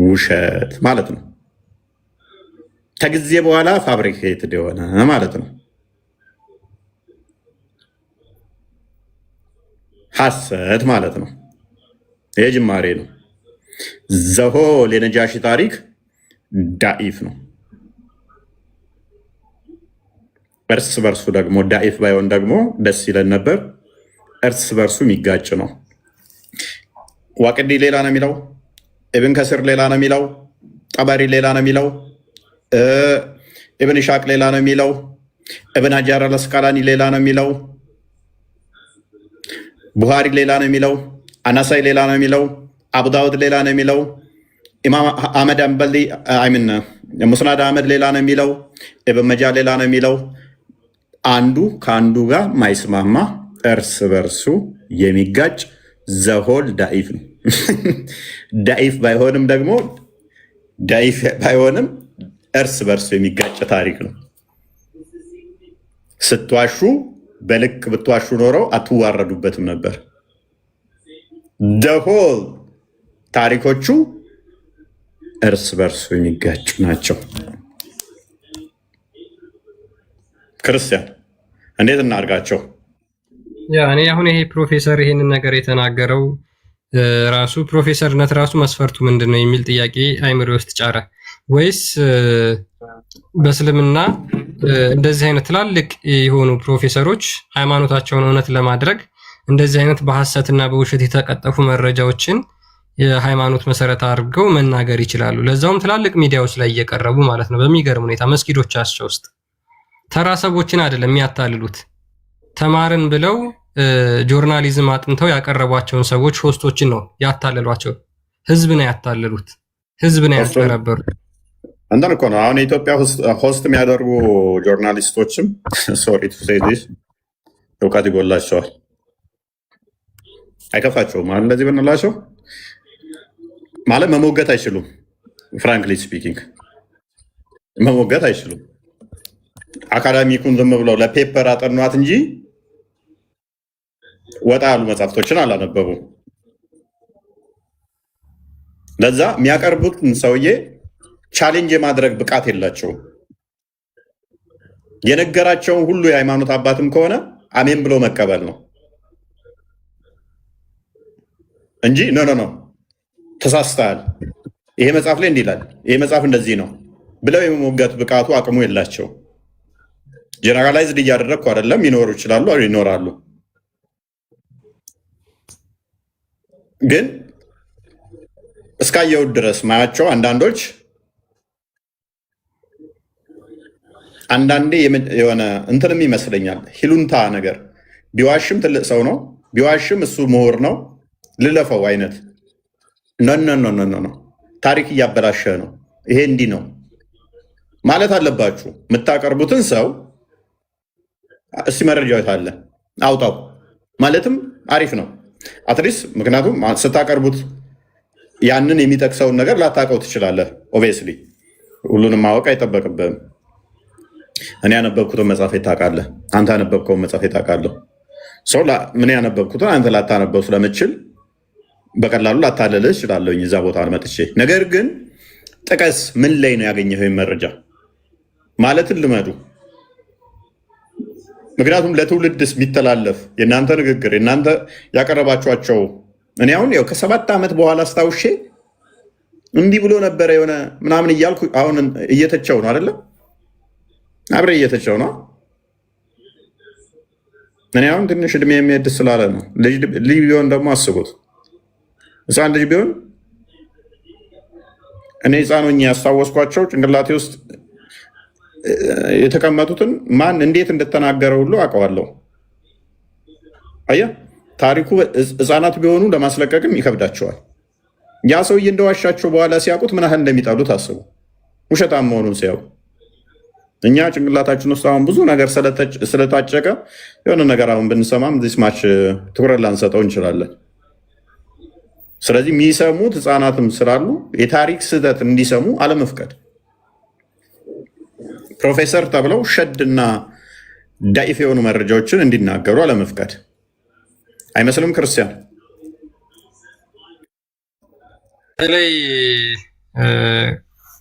ውሸት ማለት ነው። ከጊዜ በኋላ ፋብሪኬትድ የሆነ ማለት ነው። ሐሰት ማለት ነው። ይህ ጅማሬ ነው። ዘሆል የነጃሺ ታሪክ ዳኢፍ ነው። እርስ በርሱ ደግሞ ዳኢፍ ባይሆን ደግሞ ደስ ይለን ነበር። እርስ በርሱ የሚጋጭ ነው። ዋቅዲ ሌላ ነው የሚለው፣ ኢብን ከስር ሌላ ነው የሚለው፣ ጠበሪ ሌላ ነው የሚለው፣ ኢብን ኢሻቅ ሌላ ነው የሚለው፣ ኢብን ሀጀር አልአስቀላኒ ሌላ ነው የሚለው፣ ቡሃሪ ሌላ ነው የሚለው፣ አናሳይ ሌላ ነው የሚለው፣ አቡ ዳውድ ሌላ ነው የሚለው፣ ኢማም አህመድ አንበሊ አይምን ሙስናድ አህመድ ሌላ ነው የሚለው፣ ኢብን መጃ ሌላ ነው የሚለው። አንዱ ከአንዱ ጋር ማይስማማ እርስ በርሱ የሚጋጭ ዘሆል ዳኢፍ ነው። ዳኢፍ ባይሆንም ደግሞ ዳኢፍ ባይሆንም እርስ በርሱ የሚጋጭ ታሪክ ነው። ስትዋሹ በልክ ብትዋሹ ኖረው አትዋረዱበትም ነበር። ደሆል ታሪኮቹ እርስ በርሱ የሚጋጩ ናቸው። ክርስቲያን እንዴት እናድርጋቸው? እኔ አሁን ይሄ ፕሮፌሰር ይሄንን ነገር የተናገረው ራሱ ፕሮፌሰርነት ራሱ መስፈርቱ ምንድን ነው የሚል ጥያቄ አይምሮ ውስጥ ጫረ። ወይስ በእስልምና እንደዚህ አይነት ትላልቅ የሆኑ ፕሮፌሰሮች ሃይማኖታቸውን እውነት ለማድረግ እንደዚህ አይነት በሐሰትና በውሸት የተቀጠፉ መረጃዎችን የሃይማኖት መሰረት አድርገው መናገር ይችላሉ? ለዛውም ትላልቅ ሚዲያዎች ላይ እየቀረቡ ማለት ነው። በሚገርም ሁኔታ መስጊዶቻቸው ውስጥ ተራ ሰዎችን አይደለም የሚያታልሉት። ተማርን ብለው ጆርናሊዝም አጥንተው ያቀረቧቸውን ሰዎች ሆስቶችን ነው ያታለሏቸው። ህዝብ ነው ያታለሉት። ህዝብ ነው ያስፈራበሩት። አንተን እኮ ነው አሁን የኢትዮጵያ ሆስት የሚያደርጉ ጆርናሊስቶችም ሶሪ ቱ ሴይ ዲስ እውቀት ይጎላቸዋል። አይከፋቸውም ማለት እንደዚህ ብንላቸው ማለት መሞገት አይችሉም። ፍራንክሊ ስፒኪንግ መሞገት አይችሉም። አካዳሚኩን ዝም ብለው ለፔፐር አጠኗት እንጂ ወጣ ያሉ መጽሐፍቶችን አላነበቡም። ለዛ የሚያቀርቡትን ሰውዬ ቻሌንጅ የማድረግ ብቃት የላቸውም። የነገራቸውን ሁሉ የሃይማኖት አባትም ከሆነ አሜን ብሎ መቀበል ነው እንጂ ኖ ተሳስተሃል፣ ይሄ መጽሐፍ ላይ እንዲህ ይላል፣ ይሄ መጽሐፍ እንደዚህ ነው ብለው የመሞገት ብቃቱ አቅሙ የላቸው። ጀነራላይዝድ እያደረግኩ አይደለም፣ ይኖሩ ይችላሉ፣ ይኖራሉ። ግን እስካየሁት ድረስ ማያቸው አንዳንዶች አንዳንዴ የሆነ እንትንም ይመስለኛል ሂሉንታ ነገር ቢዋሽም ትልቅ ሰው ነው፣ ቢዋሽም እሱ ምሁር ነው ልለፈው አይነት ኖ ታሪክ እያበላሸ ነው፣ ይሄ እንዲህ ነው ማለት አለባችሁ። የምታቀርቡትን ሰው እስቲ መረጃው አለ አውጣው ማለትም አሪፍ ነው አትሊስት። ምክንያቱም ስታቀርቡት ያንን የሚጠቅሰውን ነገር ላታውቀው ትችላለህ። ኦብቪየስሊ ሁሉንም ማወቅ አይጠበቅብህም። እኔ ያነበብኩትን መጽሐፍ ታውቃለህ፣ አንተ ያነበብከውን መጽሐፍ ታውቃለህ። ሰው ምን ያነበብኩትን አንተ ላታነበው ስለምችል በቀላሉ ላታለልህ እችላለሁ እዛ ቦታ መጥቼ። ነገር ግን ጥቀስ፣ ምን ላይ ነው ያገኘኸው መረጃ ማለትን ልመዱ። ምክንያቱም ለትውልድስ ቢተላለፍ የእናንተ ንግግር የእናንተ ያቀረባችኋቸው እኔ አሁን ያው ከ7 ዓመት በኋላ አስታውሼ እንዲህ ብሎ ነበረ የሆነ ምናምን እያልኩ አሁን እየተቸው ነው አይደለም፣ አብሬ እየተቸው ነው። እኔ አሁን ትንሽ እድሜ የሚሄድ ስላለ ነው። ልጅ ቢሆን ደግሞ አስቡት፣ ህፃን ልጅ ቢሆን እኔ ህፃን ሆኜ ያስታወስኳቸው ጭንቅላቴ ውስጥ የተቀመጡትን ማን እንዴት እንደተናገረው ሁሉ አውቀዋለሁ። አየህ፣ ታሪኩ ህፃናት ቢሆኑ ለማስለቀቅም ይከብዳቸዋል። ያ ሰውዬ እንደዋሻቸው በኋላ ሲያውቁት ምን ያህል እንደሚጠሉት አስቡ፣ ውሸታም መሆኑን ሲያውቁ። እኛ ጭንቅላታችን ውስጥ አሁን ብዙ ነገር ስለታጨቀ የሆነ ነገር አሁን ብንሰማም ዚስማች ትኩረት ላንሰጠው እንችላለን። ስለዚህ የሚሰሙት ህፃናትም ስላሉ የታሪክ ስህተት እንዲሰሙ አለመፍቀድ፣ ፕሮፌሰር ተብለው ሸድና ዳኢፍ የሆኑ መረጃዎችን እንዲናገሩ አለመፍቀድ አይመስልም? ክርስቲያን በተለይ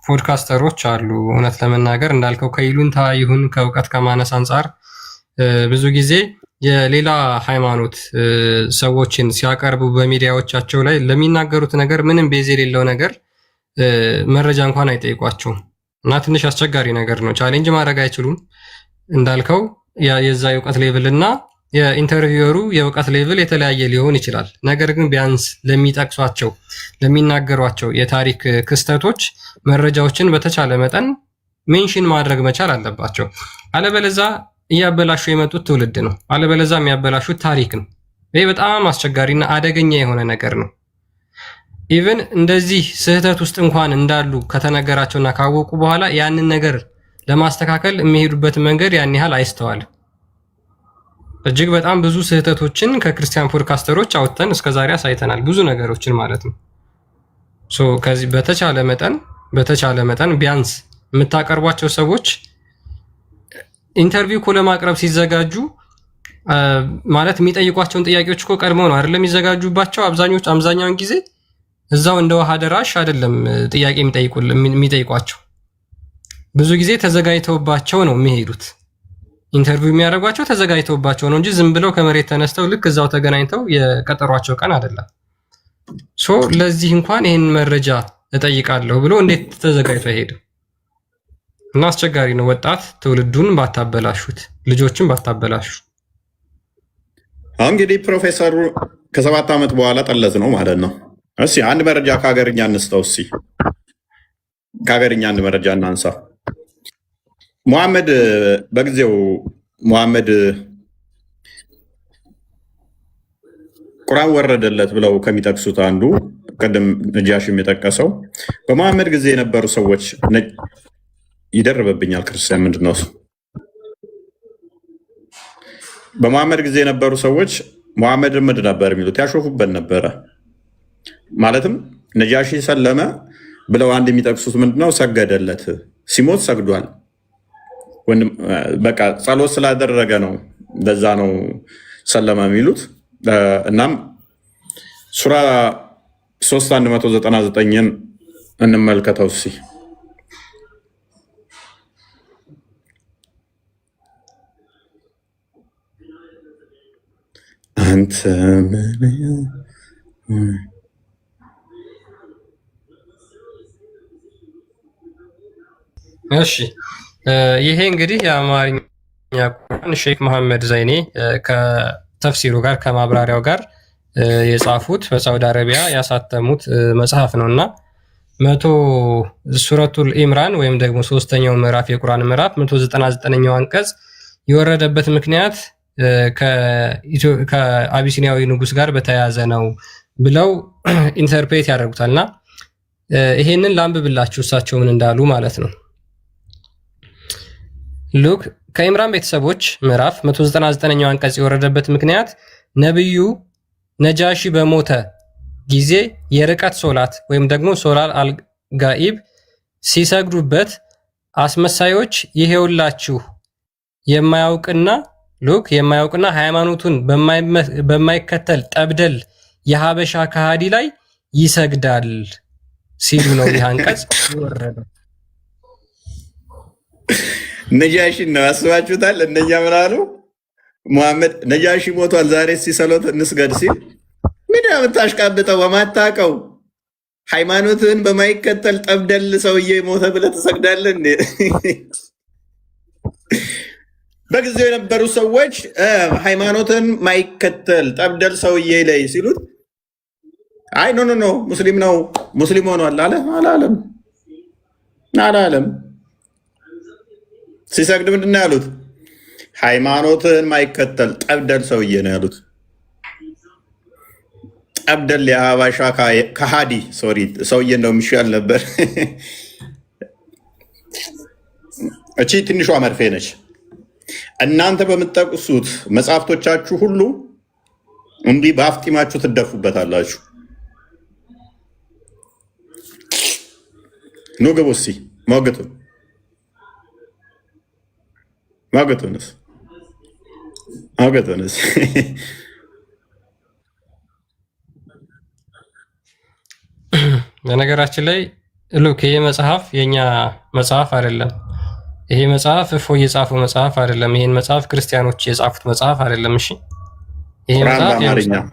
ፖድካስተሮች አሉ። እውነት ለመናገር እንዳልከው ከይሉንታ ይሁን ከእውቀት ከማነስ አንጻር ብዙ ጊዜ የሌላ ሃይማኖት ሰዎችን ሲያቀርቡ በሚዲያዎቻቸው ላይ ለሚናገሩት ነገር ምንም ቤዝ የሌለው ነገር መረጃ እንኳን አይጠይቋቸውም እና ትንሽ አስቸጋሪ ነገር ነው። ቻሌንጅ ማድረግ አይችሉም። እንዳልከው የዛ የእውቀት ሌቭል እና የኢንተርቪወሩ የእውቀት ሌቭል የተለያየ ሊሆን ይችላል። ነገር ግን ቢያንስ ለሚጠቅሷቸው ለሚናገሯቸው የታሪክ ክስተቶች መረጃዎችን በተቻለ መጠን ሜንሽን ማድረግ መቻል አለባቸው። አለበለዛ እያበላሹ የመጡት ትውልድ ነው። አለበለዛ የሚያበላሹት ታሪክ ነው። ይህ በጣም አስቸጋሪና አደገኛ የሆነ ነገር ነው። ኢቭን እንደዚህ ስህተት ውስጥ እንኳን እንዳሉ ከተነገራቸውና ካወቁ በኋላ ያንን ነገር ለማስተካከል የሚሄዱበት መንገድ ያን ያህል አይስተዋልም። እጅግ በጣም ብዙ ስህተቶችን ከክርስቲያን ፖድካስተሮች አውጥተን እስከዛሬ አሳይተናል። ብዙ ነገሮችን ማለት ነው። ከዚህ በተቻለ መጠን ቢያንስ የምታቀርቧቸው ሰዎች ኢንተርቪው እኮ ለማቅረብ ሲዘጋጁ ማለት የሚጠይቋቸውን ጥያቄዎች እኮ ቀድመው ነው አይደለም የሚዘጋጁባቸው። አብዛኛውን ጊዜ እዛው እንደ ውሃ ደራሽ አይደለም ጥያቄ የሚጠይቋቸው። ብዙ ጊዜ ተዘጋጅተውባቸው ነው የሚሄዱት። ኢንተርቪው የሚያደርጓቸው ተዘጋጅተውባቸው ነው እንጂ ዝም ብለው ከመሬት ተነስተው ልክ እዛው ተገናኝተው የቀጠሯቸው ቀን አይደለም። ለዚህ እንኳን ይህን መረጃ እጠይቃለሁ ብሎ እንዴት ተዘጋጅቶ አይሄድም? እና አስቸጋሪ ነው። ወጣት ትውልዱን ባታበላሹት፣ ልጆችን ባታበላሹ። እንግዲህ ፕሮፌሰሩ ከ7 ዓመት በኋላ ጠለዝ ነው ማለት ነው። እስኪ አንድ መረጃ ከሀገርኛ እንስተው። እስኪ ከሀገርኛ አንድ መረጃ እናንሳ። በጊዜው ሙሐመድ ቁርአን ወረደለት ብለው ከሚጠቅሱት አንዱ ቅድም ነጃሽም የጠቀሰው በሙሐመድ ጊዜ የነበሩ ሰዎች ይደርብብኛል። ክርስቲያን ምንድን ነው? በሙሐመድ ጊዜ የነበሩ ሰዎች ሙሐመድ ምንድን ነበር የሚሉት? ያሾፉበት ነበረ። ማለትም ነጃሺ ሰለመ ብለው አንድ የሚጠቅሱት ምንድነው? ሰገደለት። ሲሞት ሰግዷል። በቃ ጸሎት ስላደረገ ነው፣ ለዛ ነው ሰለመ የሚሉት። እናም ሱራ 3:199ን እንመልከተው እስኪ። አንተ እሺ ይሄ እንግዲህ የአማርኛ ቁርአን ሼክ መሐመድ ዘይኔ ከተፍሲሩ ጋር ከማብራሪያው ጋር የጻፉት በሳውዲ አረቢያ ያሳተሙት መጽሐፍ ነው እና ሱረቱል ኢምራን ወይም ደግሞ 3ኛው ምዕራፍ የቁርአን ምዕራፍ 199ኛው አንቀጽ የወረደበት ምክንያት ከአቢሲኒያዊ ንጉስ ጋር በተያያዘ ነው ብለው ኢንተርፕሬት ያደርጉታልና ይሄንን ላንብብላችሁ እሳቸው ምን እንዳሉ ማለት ነው። ሉክ ከኢምራን ቤተሰቦች ምዕራፍ 199ኛው አንቀጽ የወረደበት ምክንያት ነብዩ ነጃሺ በሞተ ጊዜ የርቀት ሶላት ወይም ደግሞ ሶላል አልጋኢብ ሲሰግዱበት አስመሳዮች ይሄውላችሁ የማያውቅና ሃይማኖቱን በማይከተል ጠብደል የሀበሻ ከሃዲ ላይ ይሰግዳል ሲሉ ነው ይህ አንቀጽ የወረደው። ነጃሺ ነው ያስባችሁታል። እነኛ ምን አሉ? ሙሐመድ ነጃሺ ሞቷል፣ ዛሬ ሲሰሎት እንስገድ ሲል ምን የምታሽቃብጠው በማታውቀው ሃይማኖትን በማይከተል ጠብደል ሰውዬ ሞተ ብለህ ትሰግዳለህ እንዴ? በጊዜው የነበሩ ሰዎች ሃይማኖትን ማይከተል ጠብደል ሰውዬ ላይ ሲሉት አይ ኖ ሙስሊም ነው ሙስሊም ሆኗል አላለም። ሲሰግድ ምንድን ነው ያሉት? ሃይማኖትን ማይከተል ጠብደል ሰውዬ ነው ያሉት። ጠብደል የሀበሻ ከሃዲ ሰውዬ ነው የሚሻል ነበር። እቺ ትንሿ መርፌ ነች። እናንተ በምትጠቅሱት መጽሐፍቶቻችሁ ሁሉ እንዲህ በአፍጢማችሁ ትደፉበታላችሁ። ኑ ግቡ እስኪ ሞግቱንስ በነገራችን ላይ ሉክ ይሄ መጽሐፍ የኛ መጽሐፍ አይደለም። ይሄ መጽሐፍ እፎይ የጻፈው መጽሐፍ አይደለም። ይሄን መጽሐፍ ክርስቲያኖች የጻፉት መጽሐፍ አይደለም። እሺ ይሄ መጽሐፍ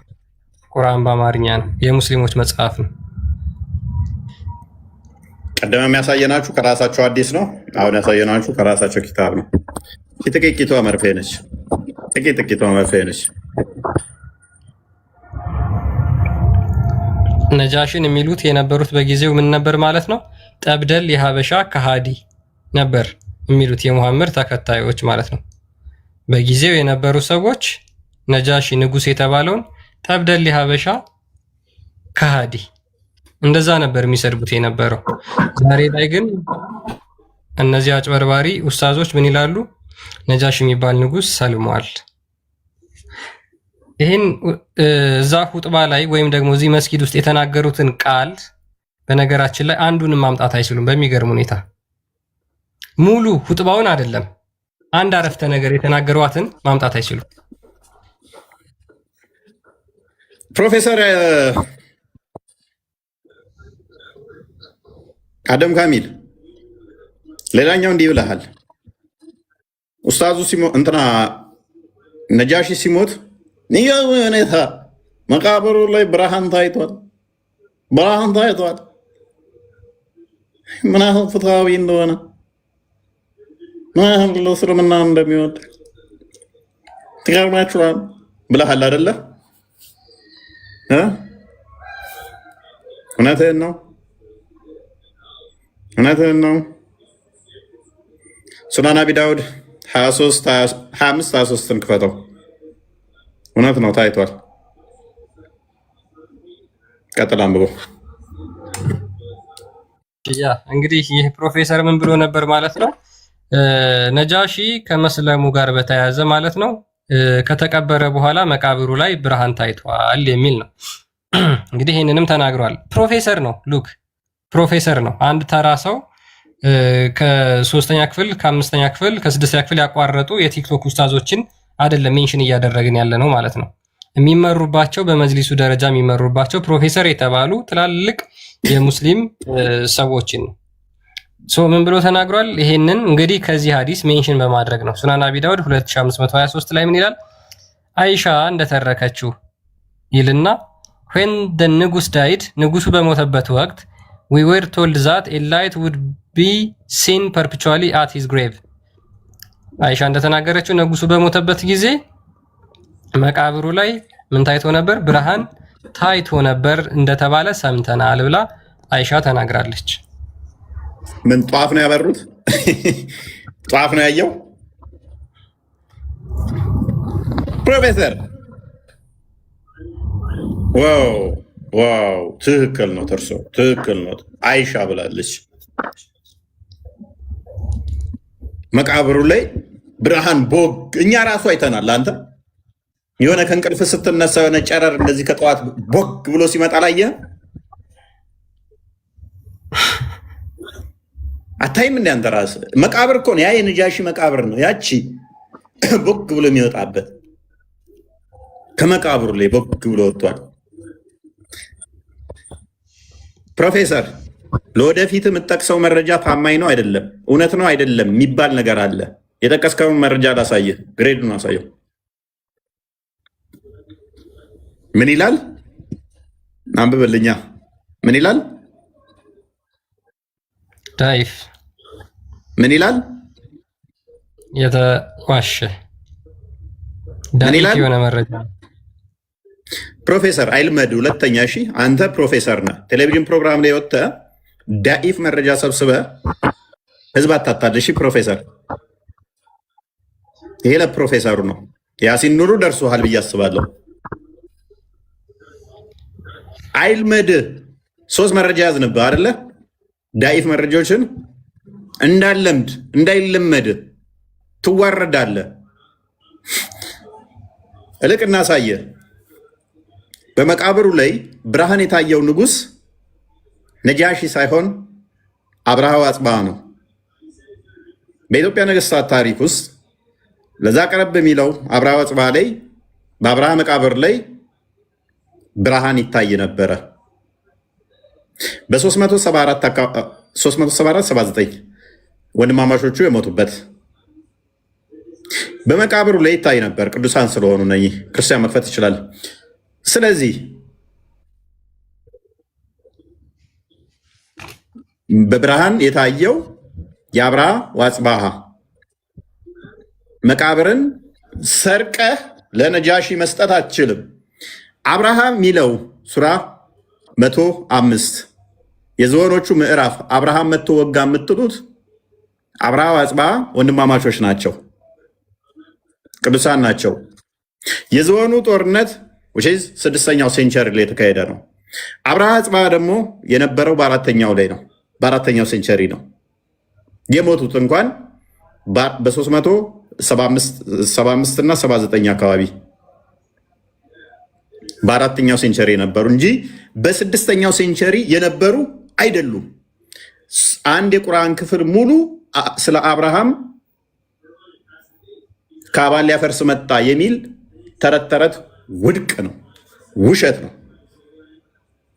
ቁርአን በአማርኛ ነው፣ የሙስሊሞች መጽሐፍ ነው። ቀደም የሚያሳየናችሁ ከራሳቸው አዲስ ነው። አሁን ያሳየናችሁ ከራሳቸው ኪታብ ነው። ጥቂቷ መርፌ ነች። ጥቂቷ መርፌ ነች። ነጃሽን የሚሉት የነበሩት በጊዜው ምን ነበር ማለት ነው? ጠብደል የሀበሻ ከሃዲ ነበር የሚሉት የሙሐመድ ተከታዮች ማለት ነው። በጊዜው የነበሩ ሰዎች ነጃሺ ንጉስ የተባለውን ጠብደል የሀበሻ ከሃዲ እንደዛ ነበር የሚሰድቡት የነበረው። ዛሬ ላይ ግን እነዚህ አጭበርባሪ ኡስታዞች ምን ይላሉ? ነጃሺ የሚባል ንጉስ ሰልሟል። ይህን እዛ ሁጥባ ላይ ወይም ደግሞ እዚህ መስጊድ ውስጥ የተናገሩትን ቃል በነገራችን ላይ አንዱንም ማምጣት አይችሉም። በሚገርም ሁኔታ ሙሉ ሁጥባውን አይደለም አንድ አረፍተ ነገር የተናገሯትን ማምጣት አይችሉም። ፕሮፌሰር አደም ካሚል ሌላኛው እንዲህ ብለሃል። ኡስታዙ እንትና ነጃሺ ሲሞት ንያው ሁኔታ መቃብሩ ላይ ብርሃን ታይቷል። ምን ያህል ፍትሃዊ እንደሆነ ምን ያህል ለእስልምና እንደሚወድ ትገርማችኋል ብለሃል አይደለ? እውነትህን ነው። ሱናን አቢ ዳውድ 25-23 ክፈተው። እውነት ነው፣ ታይቷል። ቀጥል አንብቦ። እንግዲህ ይህ ፕሮፌሰር ምን ብሎ ነበር ማለት ነው? ነጃሺ ከመስለሙ ጋር በተያያዘ ማለት ነው ከተቀበረ በኋላ መቃብሩ ላይ ብርሃን ታይቷል የሚል ነው። እንግዲህ ይህንንም ተናግሯል። ፕሮፌሰር ነው፣ ሉክ ፕሮፌሰር ነው። አንድ ተራ ሰው ከ3ኛ ክፍል ከ5ኛ ክፍል ከ6ኛ ክፍል ያቋረጡ የቲክቶክ ኡስታዞችን አይደለም ሜንሽን እያደረግን ያለ ነው ማለት ነው። የሚመሩባቸው በመጅሊሱ ደረጃ የሚመሩባቸው ፕሮፌሰር የተባሉ ትላልቅ የሙስሊም ሰዎችን ነው። ምን ብሎ ተናግሯል? ይሄንን እንግዲህ ከዚህ ሀዲስ ሜንሽን በማድረግ ነው። ሱናን አቢ ዳውድ 2523 ላይ ምን ይላል? አይሻ እንደተረከችው ይልና when the ንጉስ ዳይድ ንጉሱ በሞተበት ወቅት we were told that a light would be seen perpetually at his grave አይሻ እንደተናገረችው ንጉሱ በሞተበት ጊዜ መቃብሩ ላይ ምን ታይቶ ነበር? ብርሃን ታይቶ ነበር እንደተባለ ሰምተናል ብላ አይሻ ተናግራለች። ምን ጧፍ ነው ያበሩት? ጧፍ ነው ያየው ፕሮፌሰር? ዋው ትክክል ነው። ተርሶ ትክክል ነው። አይሻ ብላለች። መቃብሩ ላይ ብርሃን ቦግ እኛ ራሱ አይተናል። አንተ የሆነ ከእንቅልፍ ስትነሳ የሆነ ጨረር እንደዚህ ከጠዋት ቦግ ብሎ ሲመጣ ላየህ አታይም? እንደ አንተ ራስህ መቃብር እኮ ነው ያ፣ የነጃሺ መቃብር ነው። ያቺ ቦግ ብሎ የሚወጣበት ከመቃብሩ ላይ ቦግ ብሎ ወጥቷል። ፕሮፌሰር ለወደፊት የምጠቅሰው መረጃ ታማኝ ነው አይደለም፣ እውነት ነው አይደለም የሚባል ነገር አለ። የጠቀስከውን መረጃ ላሳየህ፣ ግሬዱን አሳየው። ምን ይላል? አንብበልኛ። ምን ይላል? ዳይፍ ምን ይላል? የተዋሸ ዳይፍ የሆነ መረጃ ፕሮፌሰር አይልመድ። ሁለተኛ እሺ፣ አንተ ፕሮፌሰር ነህ። ቴሌቪዥን ፕሮግራም ላይ ወጥተህ ዳኢፍ መረጃ ሰብስበህ ህዝብ አታታል። እሺ ፕሮፌሰር፣ ይሄ ለፕሮፌሰሩ ነው። ያሲን ኑሩ ደርሶሃል ብዬ አስባለሁ። አይልመድ 3 መረጃ ያዝንብህ አይደለ? ዳኢፍ መረጃዎችን እንዳለምድ እንዳይለመድ ትዋረዳለህ። እልቅ እናሳየህ። በመቃብሩ ላይ ብርሃን የታየው ንጉስ ነጃሺ ሳይሆን አብርሃ ወአጽብሃ ነው። በኢትዮጵያ ነገስታት ታሪክ ውስጥ ለዛ ቀረብ የሚለው አብርሃ ወአጽብሃ ላይ በአብርሃ መቃብር ላይ ብርሃን ይታይ ነበረ። በ374 ወንድማማቾቹ የሞቱበት በመቃብሩ ላይ ይታይ ነበር። ቅዱሳን ስለሆኑ ነ ክርስቲያን መክፈት ይችላል። ስለዚህ በብርሃን የታየው የአብርሃ ወአጽብሃ መቃብርን ሰርቀህ ለነጃሺ መስጠት አትችልም። አብርሃም የሚለው ሱራ 105 የዝሆኖቹ ምዕራፍ አብርሃም መጥቶ ወጋ የምትሉት አብርሃ ወአጽብሃ ወንድማማቾች ናቸው፣ ቅዱሳን ናቸው። የዝሆኑ ጦርነት ስድስተኛው ሴንቸሪ ላይ የተካሄደ ነው። አብርሃ ወአጽብሃ ደግሞ የነበረው በአራተኛው ሴንቸሪ ነው። የሞቱት እንኳን በ375 እና 79 አካባቢ በአራተኛው ሴንቸሪ የነበሩ እንጂ በስድስተኛው ሴንቸሪ የነበሩ አይደሉም። አንድ የቁርአን ክፍል ሙሉ ስለ አብርሃም ካዕባን ሊያፈርስ መጣ የሚል ተረት ተረት ውድቅ ነው፣ ውሸት ነው።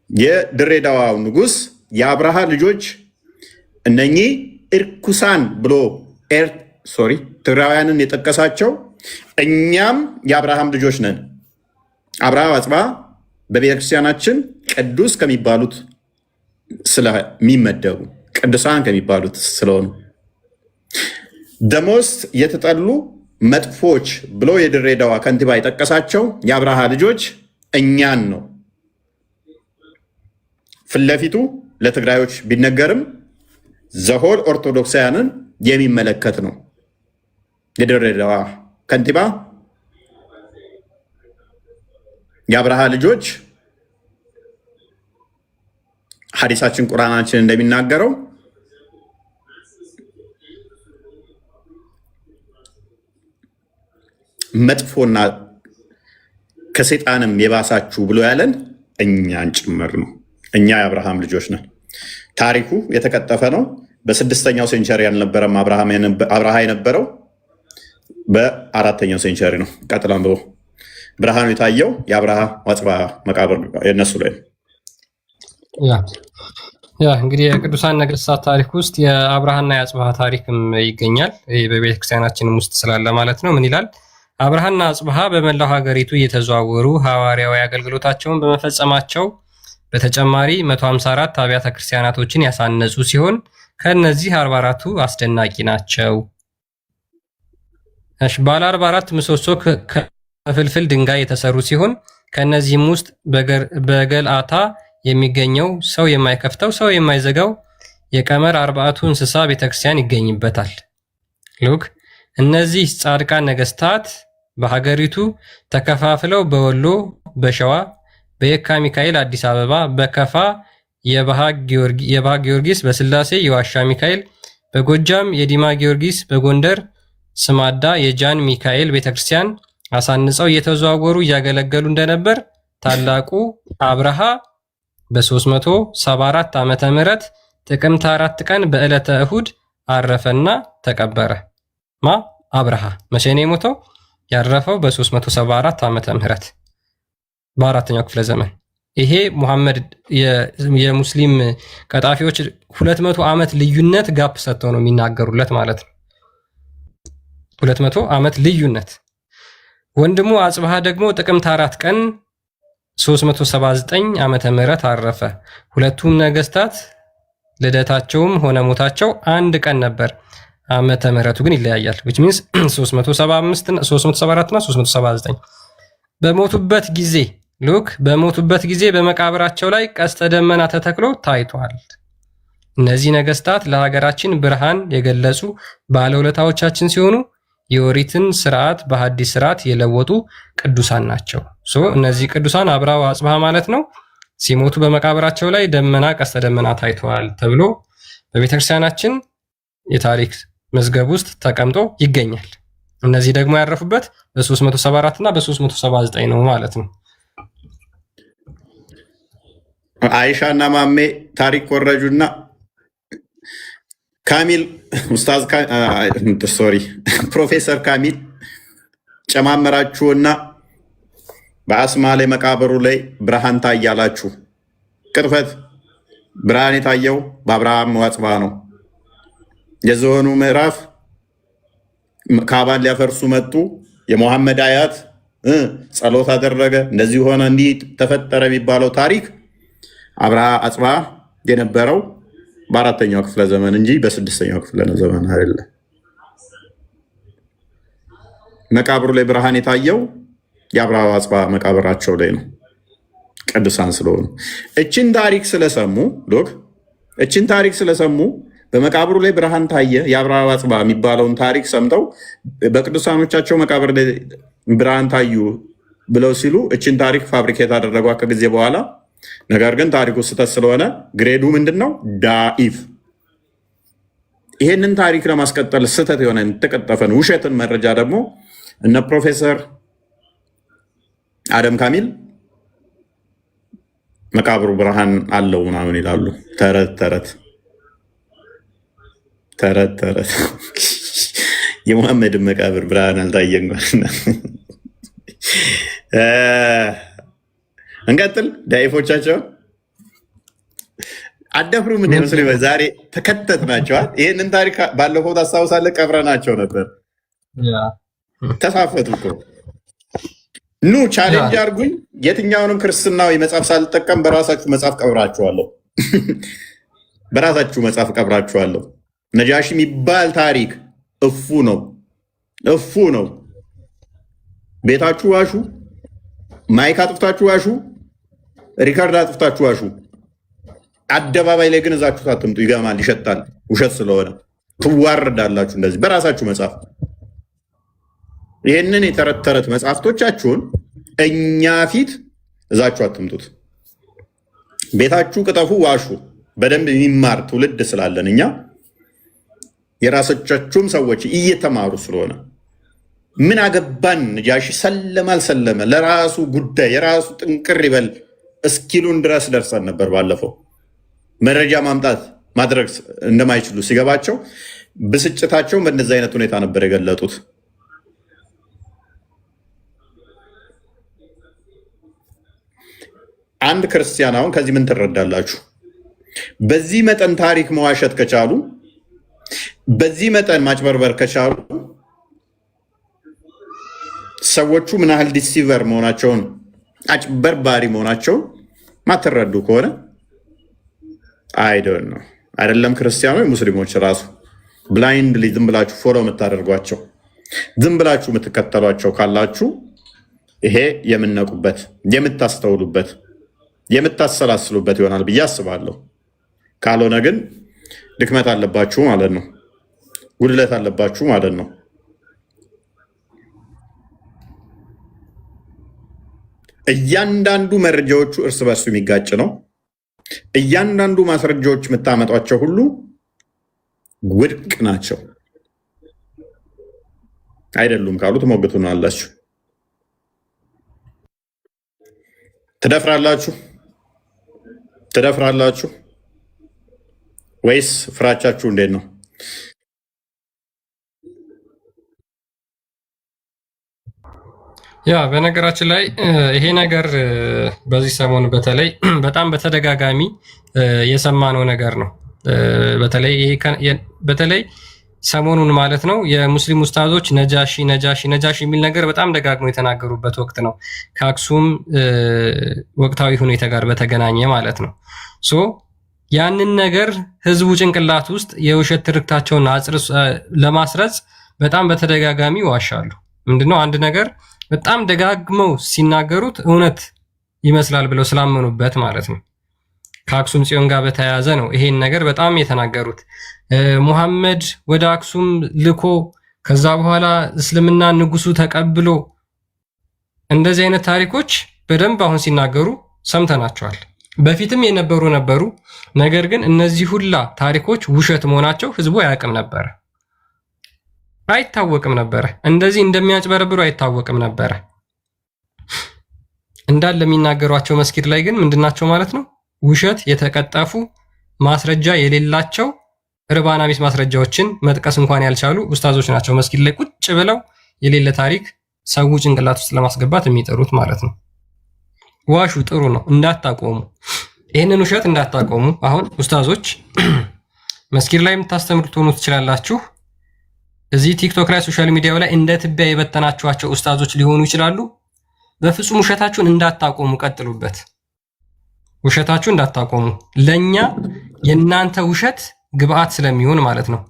የድሬዳዋው ንጉሥ የአብርሃ ልጆች እነኚህ እርኩሳን ብሎ ትግራውያንን የጠቀሳቸው እኛም የአብርሃም ልጆች ነን። አብርሃ ወአጽብሃ በቤተክርስቲያናችን ቅዱስ ከሚባሉት ስለሚመደቡ ቅዱሳን ከሚባሉት ስለሆኑ ደሞስት የተጠሉ መጥፎች ብሎ የድሬዳዋ ከንቲባ የጠቀሳቸው የአብርሃ ልጆች እኛን ነው። ፊት ለፊቱ ለትግራዮች ቢነገርም ዘሆል ኦርቶዶክሳውያንን የሚመለከት ነው። የድሬዳዋ ከንቲባ የአብርሃ ልጆች ሐዲሳችን ቁርአናችን እንደሚናገረው መጥፎና ከሰይጣንም የባሳችሁ ብሎ ያለን እኛን ጭምር ነው። እኛ የአብርሃም ልጆች ነን። ታሪኩ የተቀጠፈ ነው። በስድስተኛው ሴንቸሪ አልነበረም አብርሃ የነበረው በአራተኛው ሴንቸሪ ነው። ቀጥላም ብሎ ብርሃኑ የታየው የአብርሃ ወአጽብሃ መቃብር የነሱ ላይ ነው። እንግዲህ የቅዱሳን ነገስታት ታሪክ ውስጥ የአብርሃና የአጽብሃ ታሪክም ይገኛል። ይህ በቤተክርስቲያናችንም ውስጥ ስላለ ማለት ነው። ምን ይላል? አብርሃና አጽብሃ በመላው ሀገሪቱ እየተዘዋወሩ ሐዋርያዊ አገልግሎታቸውን በመፈጸማቸው በተጨማሪ 154 አብያተ ክርስቲያናቶችን ያሳነጹ ሲሆን ከነዚህ 44ቱ አስደናቂ ናቸው። ባለ 44 ምሰሶ ከፍልፍል ድንጋይ የተሰሩ ሲሆን ከነዚህም ውስጥ በገልአታ የሚገኘው ሰው የማይከፍተው ሰው የማይዘጋው የቀመር 4ቱ እንስሳ ቤተክርስቲያን ይገኝበታል። ሉክ እነዚህ ጻድቃን ነገስታት በሀገሪቱ ተከፋፍለው በወሎ፣ በሸዋ፣ በየካ ሚካኤል አዲስ አበባ፣ በከፋ የባሃ ጊዮርጊስ፣ በስላሴ የዋሻ ሚካኤል፣ በጎጃም የዲማ ጊዮርጊስ፣ በጎንደር ስማዳ የጃን ሚካኤል ቤተክርስቲያን አሳንጸው እየተዘዋወሩ እያገለገሉ እንደነበር ታላቁ አብርሃ በ374 ዓመተ ምህረት ጥቅምት 4 ቀን በዕለተ እሁድ አረፈና ተቀበረ። አብርሃ መቼ ነው የሞተው? ያረፈው በ374 ዓመተ ምህረት በአራተኛው ክፍለ ዘመን። ይሄ ሙሐመድ የሙስሊም ቀጣፊዎች 200 ዓመት ልዩነት ጋፕ ሰጥተው ነው የሚናገሩለት ማለት ነው። 200 ዓመት ልዩነት። ወንድሙ አጽብሃ ደግሞ ጥቅምት 4 ቀን 379 ዓመተ ምህረት አረፈ። ሁለቱም ነገስታት ልደታቸውም ሆነ ሞታቸው አንድ ቀን ነበር። ዓመተ ምህረቱ ግን ይለያያል። which means 374 እና 379 በሞቱበት ጊዜ በመቃብራቸው ላይ ቀስተ ደመና ተተክሎ ታይቷል። እነዚህ ነገስታት ለሀገራችን ብርሃን የገለጹ ባለውለታዎቻችን ሲሆኑ የኦሪትን ስርዓት በሐዲስ ስርዓት የለወጡ ቅዱሳን ናቸው። እነዚህ ቅዱሳን አብርሃ ወአጽብሃ ማለት ነው። ሲሞቱ በመቃብራቸው ላይ ደመና ቀስተ ደመና ታይቷል ተብሎ በቤተክርስቲያናችን የታሪክ መዝገብ ውስጥ ተቀምጦ ይገኛል። እነዚህ ደግሞ ያረፉበት በ374 እና በ379 ነው ማለት ነው። አይሻ እና ማሜ ታሪክ ወረጁና ካሚል ኡስታዝ ፕሮፌሰር ካሚል ጨማመራችሁና በአስማ ላይ መቃብሩ ላይ ብርሃን ታያላችሁ። ቅጥፈት ብርሃን የታየው በአብርሃም ወአጽብሃ ነው። የዝሆኑ ምዕራፍ ካባን ሊያፈርሱ መጡ። የሙሐመድ አያት ጸሎት አደረገ፣ እንደዚህ ሆነ፣ እንዲህ ተፈጠረ የሚባለው ታሪክ አጽብሃ የነበረው በ4ኛው ክፍለ ዘመን እንጂ በ6ኛው ክፍለ ዘመን አይደለም። መቃብሩ ላይ ብርሃን የታየው የአብርሃ አጽብሃ መቃብራቸው ላይ ነው፣ ቅዱሳን ስለሆኑ። እችን ታሪክ ስለሰሙ በመቃብሩ ላይ ብርሃን ታየ፣ የአብርሃ አጽብሃ የሚባለውን ታሪክ ሰምተው በቅዱሳኖቻቸው መቃብር ላይ ብርሃን ታዩ ብለው ሲሉ እችን ታሪክ ፋብሪኬት አደረጓት ከጊዜ በኋላ። ነገር ግን ታሪኩ ስህተት ስለሆነ ግሬዱ ምንድን ነው? ዳኢፍ። ይሄንን ታሪክ ለማስቀጠል ስህተት የሆነ የተቀጠፈን ውሸትን መረጃ ደግሞ እነ ፕሮፌሰር አደም ካሚል መቃብሩ ብርሃን አለው ምናምን ይላሉ። ተረት የሙሐመድን መቃብር ብርሃን አልታየም። እንቀጥል። ዳይፎቻቸው አደፍሩ ምን ይመስል ዛሬ ተከተት ናቸዋል። ይህንን ታሪክ ባለፈው ታስታውሳለህ? ቀብረናቸው ነበር። ተሳፈቱ እኮ ኑ ቻሌንጅ አርጉኝ። የትኛውንም ክርስትናዊ መጽሐፍ ሳልጠቀም በራሳችሁ መጽሐፍ ቀብራችኋለሁ። በራሳችሁ መጽሐፍ ቀብራችኋለሁ። ነጃሺ የሚባል ታሪክ እፉ ነው። ቤታችሁ ዋሹ፣ ማይክ አጥፍታችሁ ዋሹ፣ ሪካርድ አጥፍታችሁ ዋሹ። አደባባይ ላይ ግን እዛችሁ አትምጡ። ይገማል፣ ይሸጣል። ውሸት ስለሆነ ትዋርዳላችሁ። እንደዚህ በራሳችሁ መጽሐፍ ይህንን የተረት ተረት መጽሐፍቶቻችሁን እኛ ፊት እዛችሁ አትምጡት። ቤታችሁ ቅጠፉ፣ ዋሹ። በደንብ የሚማር ትውልድ ስላለን እኛ የራሶቻችሁም ሰዎች እየተማሩ ስለሆነ ምን አገባን? ነጃሺ ሰለመ አልሰለመ ለራሱ ጉዳይ የራሱ ጥንቅር ይበል እስኪሉን ድረስ ደርሰን ነበር። ባለፈው መረጃ ማምጣት ማድረግ እንደማይችሉ ሲገባቸው ብስጭታቸውን በእነዚህ አይነት ሁኔታ ነበር የገለጡት። አንድ ክርስቲያን አሁን ከዚህ ምን ትረዳላችሁ? በዚህ መጠን ታሪክ መዋሸት ከቻሉ፣ በዚህ መጠን ማጭበርበር ከቻሉ ሰዎቹ ምን ያህል ዲሲቨር መሆናቸውን አጭበርባሪ መሆናቸውን ማትረዱ ከሆነ አይደል ነው አይደለም። ክርስቲያኖች ሙስሊሞች ራሱ ብላይንድሊ ዝም ብላችሁ ፎሎ የምታደርጓቸው ዝም ብላችሁ የምትከተሏቸው ካላችሁ ይሄ የምነቁበት የምታስተውሉበት የምታሰላስሉበት ይሆናል ብዬ አስባለሁ። ካልሆነ ግን ድክመት አለባችሁ ማለት ነው፣ ጉድለት አለባችሁ ማለት ነው። እያንዳንዱ መረጃዎቹ እርስ በርሱ የሚጋጭ ነው። እያንዳንዱ ማስረጃዎች የምታመጧቸው ሁሉ ውድቅ ናቸው። አይደሉም ካሉ ትሞግቱናላችሁ። ትደፍራላችሁ ወይስ ፍራቻችሁ እንዴት ነው? ያ በነገራችን ላይ ይሄ ነገር በዚህ ሰሞን በተለይ በጣም በተደጋጋሚ የሰማነው ነገር ነው። በተለይ ሰሞኑን ማለት ነው የሙስሊም ኡስታዞች ነጃሺ የሚል ነገር በጣም ደጋግሞ የተናገሩበት ወቅት ነው። ከአክሱም ወቅታዊ ሁኔታ ጋር በተገናኘ ማለት ነው። ያንን ነገር ህዝቡ ጭንቅላት ውስጥ የውሸት ትርክታቸውን ለማስረጽ በጣም በተደጋጋሚ ይዋሻሉ። ምንድነው አንድ ነገር በጣም ደጋግመው ሲናገሩት እውነት ይመስላል ብለው ስላመኑበት ማለት ነው። ከአክሱም ጽዮን ጋር በተያያዘ ነው ይሄን ነገር በጣም የተናገሩት። ሙሐመድ ወደ አክሱም ልኮ ከዛ በኋላ እስልምና ንጉሱ ተቀብሎ እንደዚህ አይነት ታሪኮች በደንብ አሁን ሲናገሩ ሰምተናቸዋል። በፊትም ነበሩ። ነገር ግን እነዚህ ሁላ ታሪኮች ውሸት መሆናቸው ህዝቡ አያውቅም ነበረ፣ አይታወቅም ነበረ። እንደዚህ እንደሚያጭበረብሩ አይታወቅም ነበረ። እንዳለ የሚናገሯቸው መስጊድ ላይ ግን ምንድናቸው ማለት ነው? ውሸት የተቀጠፉ ማስረጃ የሌላቸው ርባና ቢስ ማስረጃዎችን መጥቀስ እንኳን ያልቻሉ ኡስታዞች ናቸው መስጊድ ላይ ቁጭ ብለው የሌለ ታሪክ ሰው ጭንቅላት ውስጥ ለማስገባት የሚጠሩት ማለት ነው። ዋሹ፣ ጥሩ ነው፣ እንዳታቆሙ። ይህንን ውሸት እንዳታቆሙ። አሁን ኡስታዞች መስጊድ ላይ የምታስተምሩ ትሆኑ ትችላላችሁ። እዚህ ቲክቶክ ላይ ሶሻል ሚዲያው ላይ እንደ ትቢያ የበተናችኋቸው ኡስታዞች ሊሆኑ ይችላሉ። በፍጹም ውሸታችሁን እንዳታቆሙ፣ ቀጥሉበት። ውሸታችሁ እንዳታቆሙ። ለኛ የእናንተ ውሸት ግብአት ስለሚሆን ማለት ነው።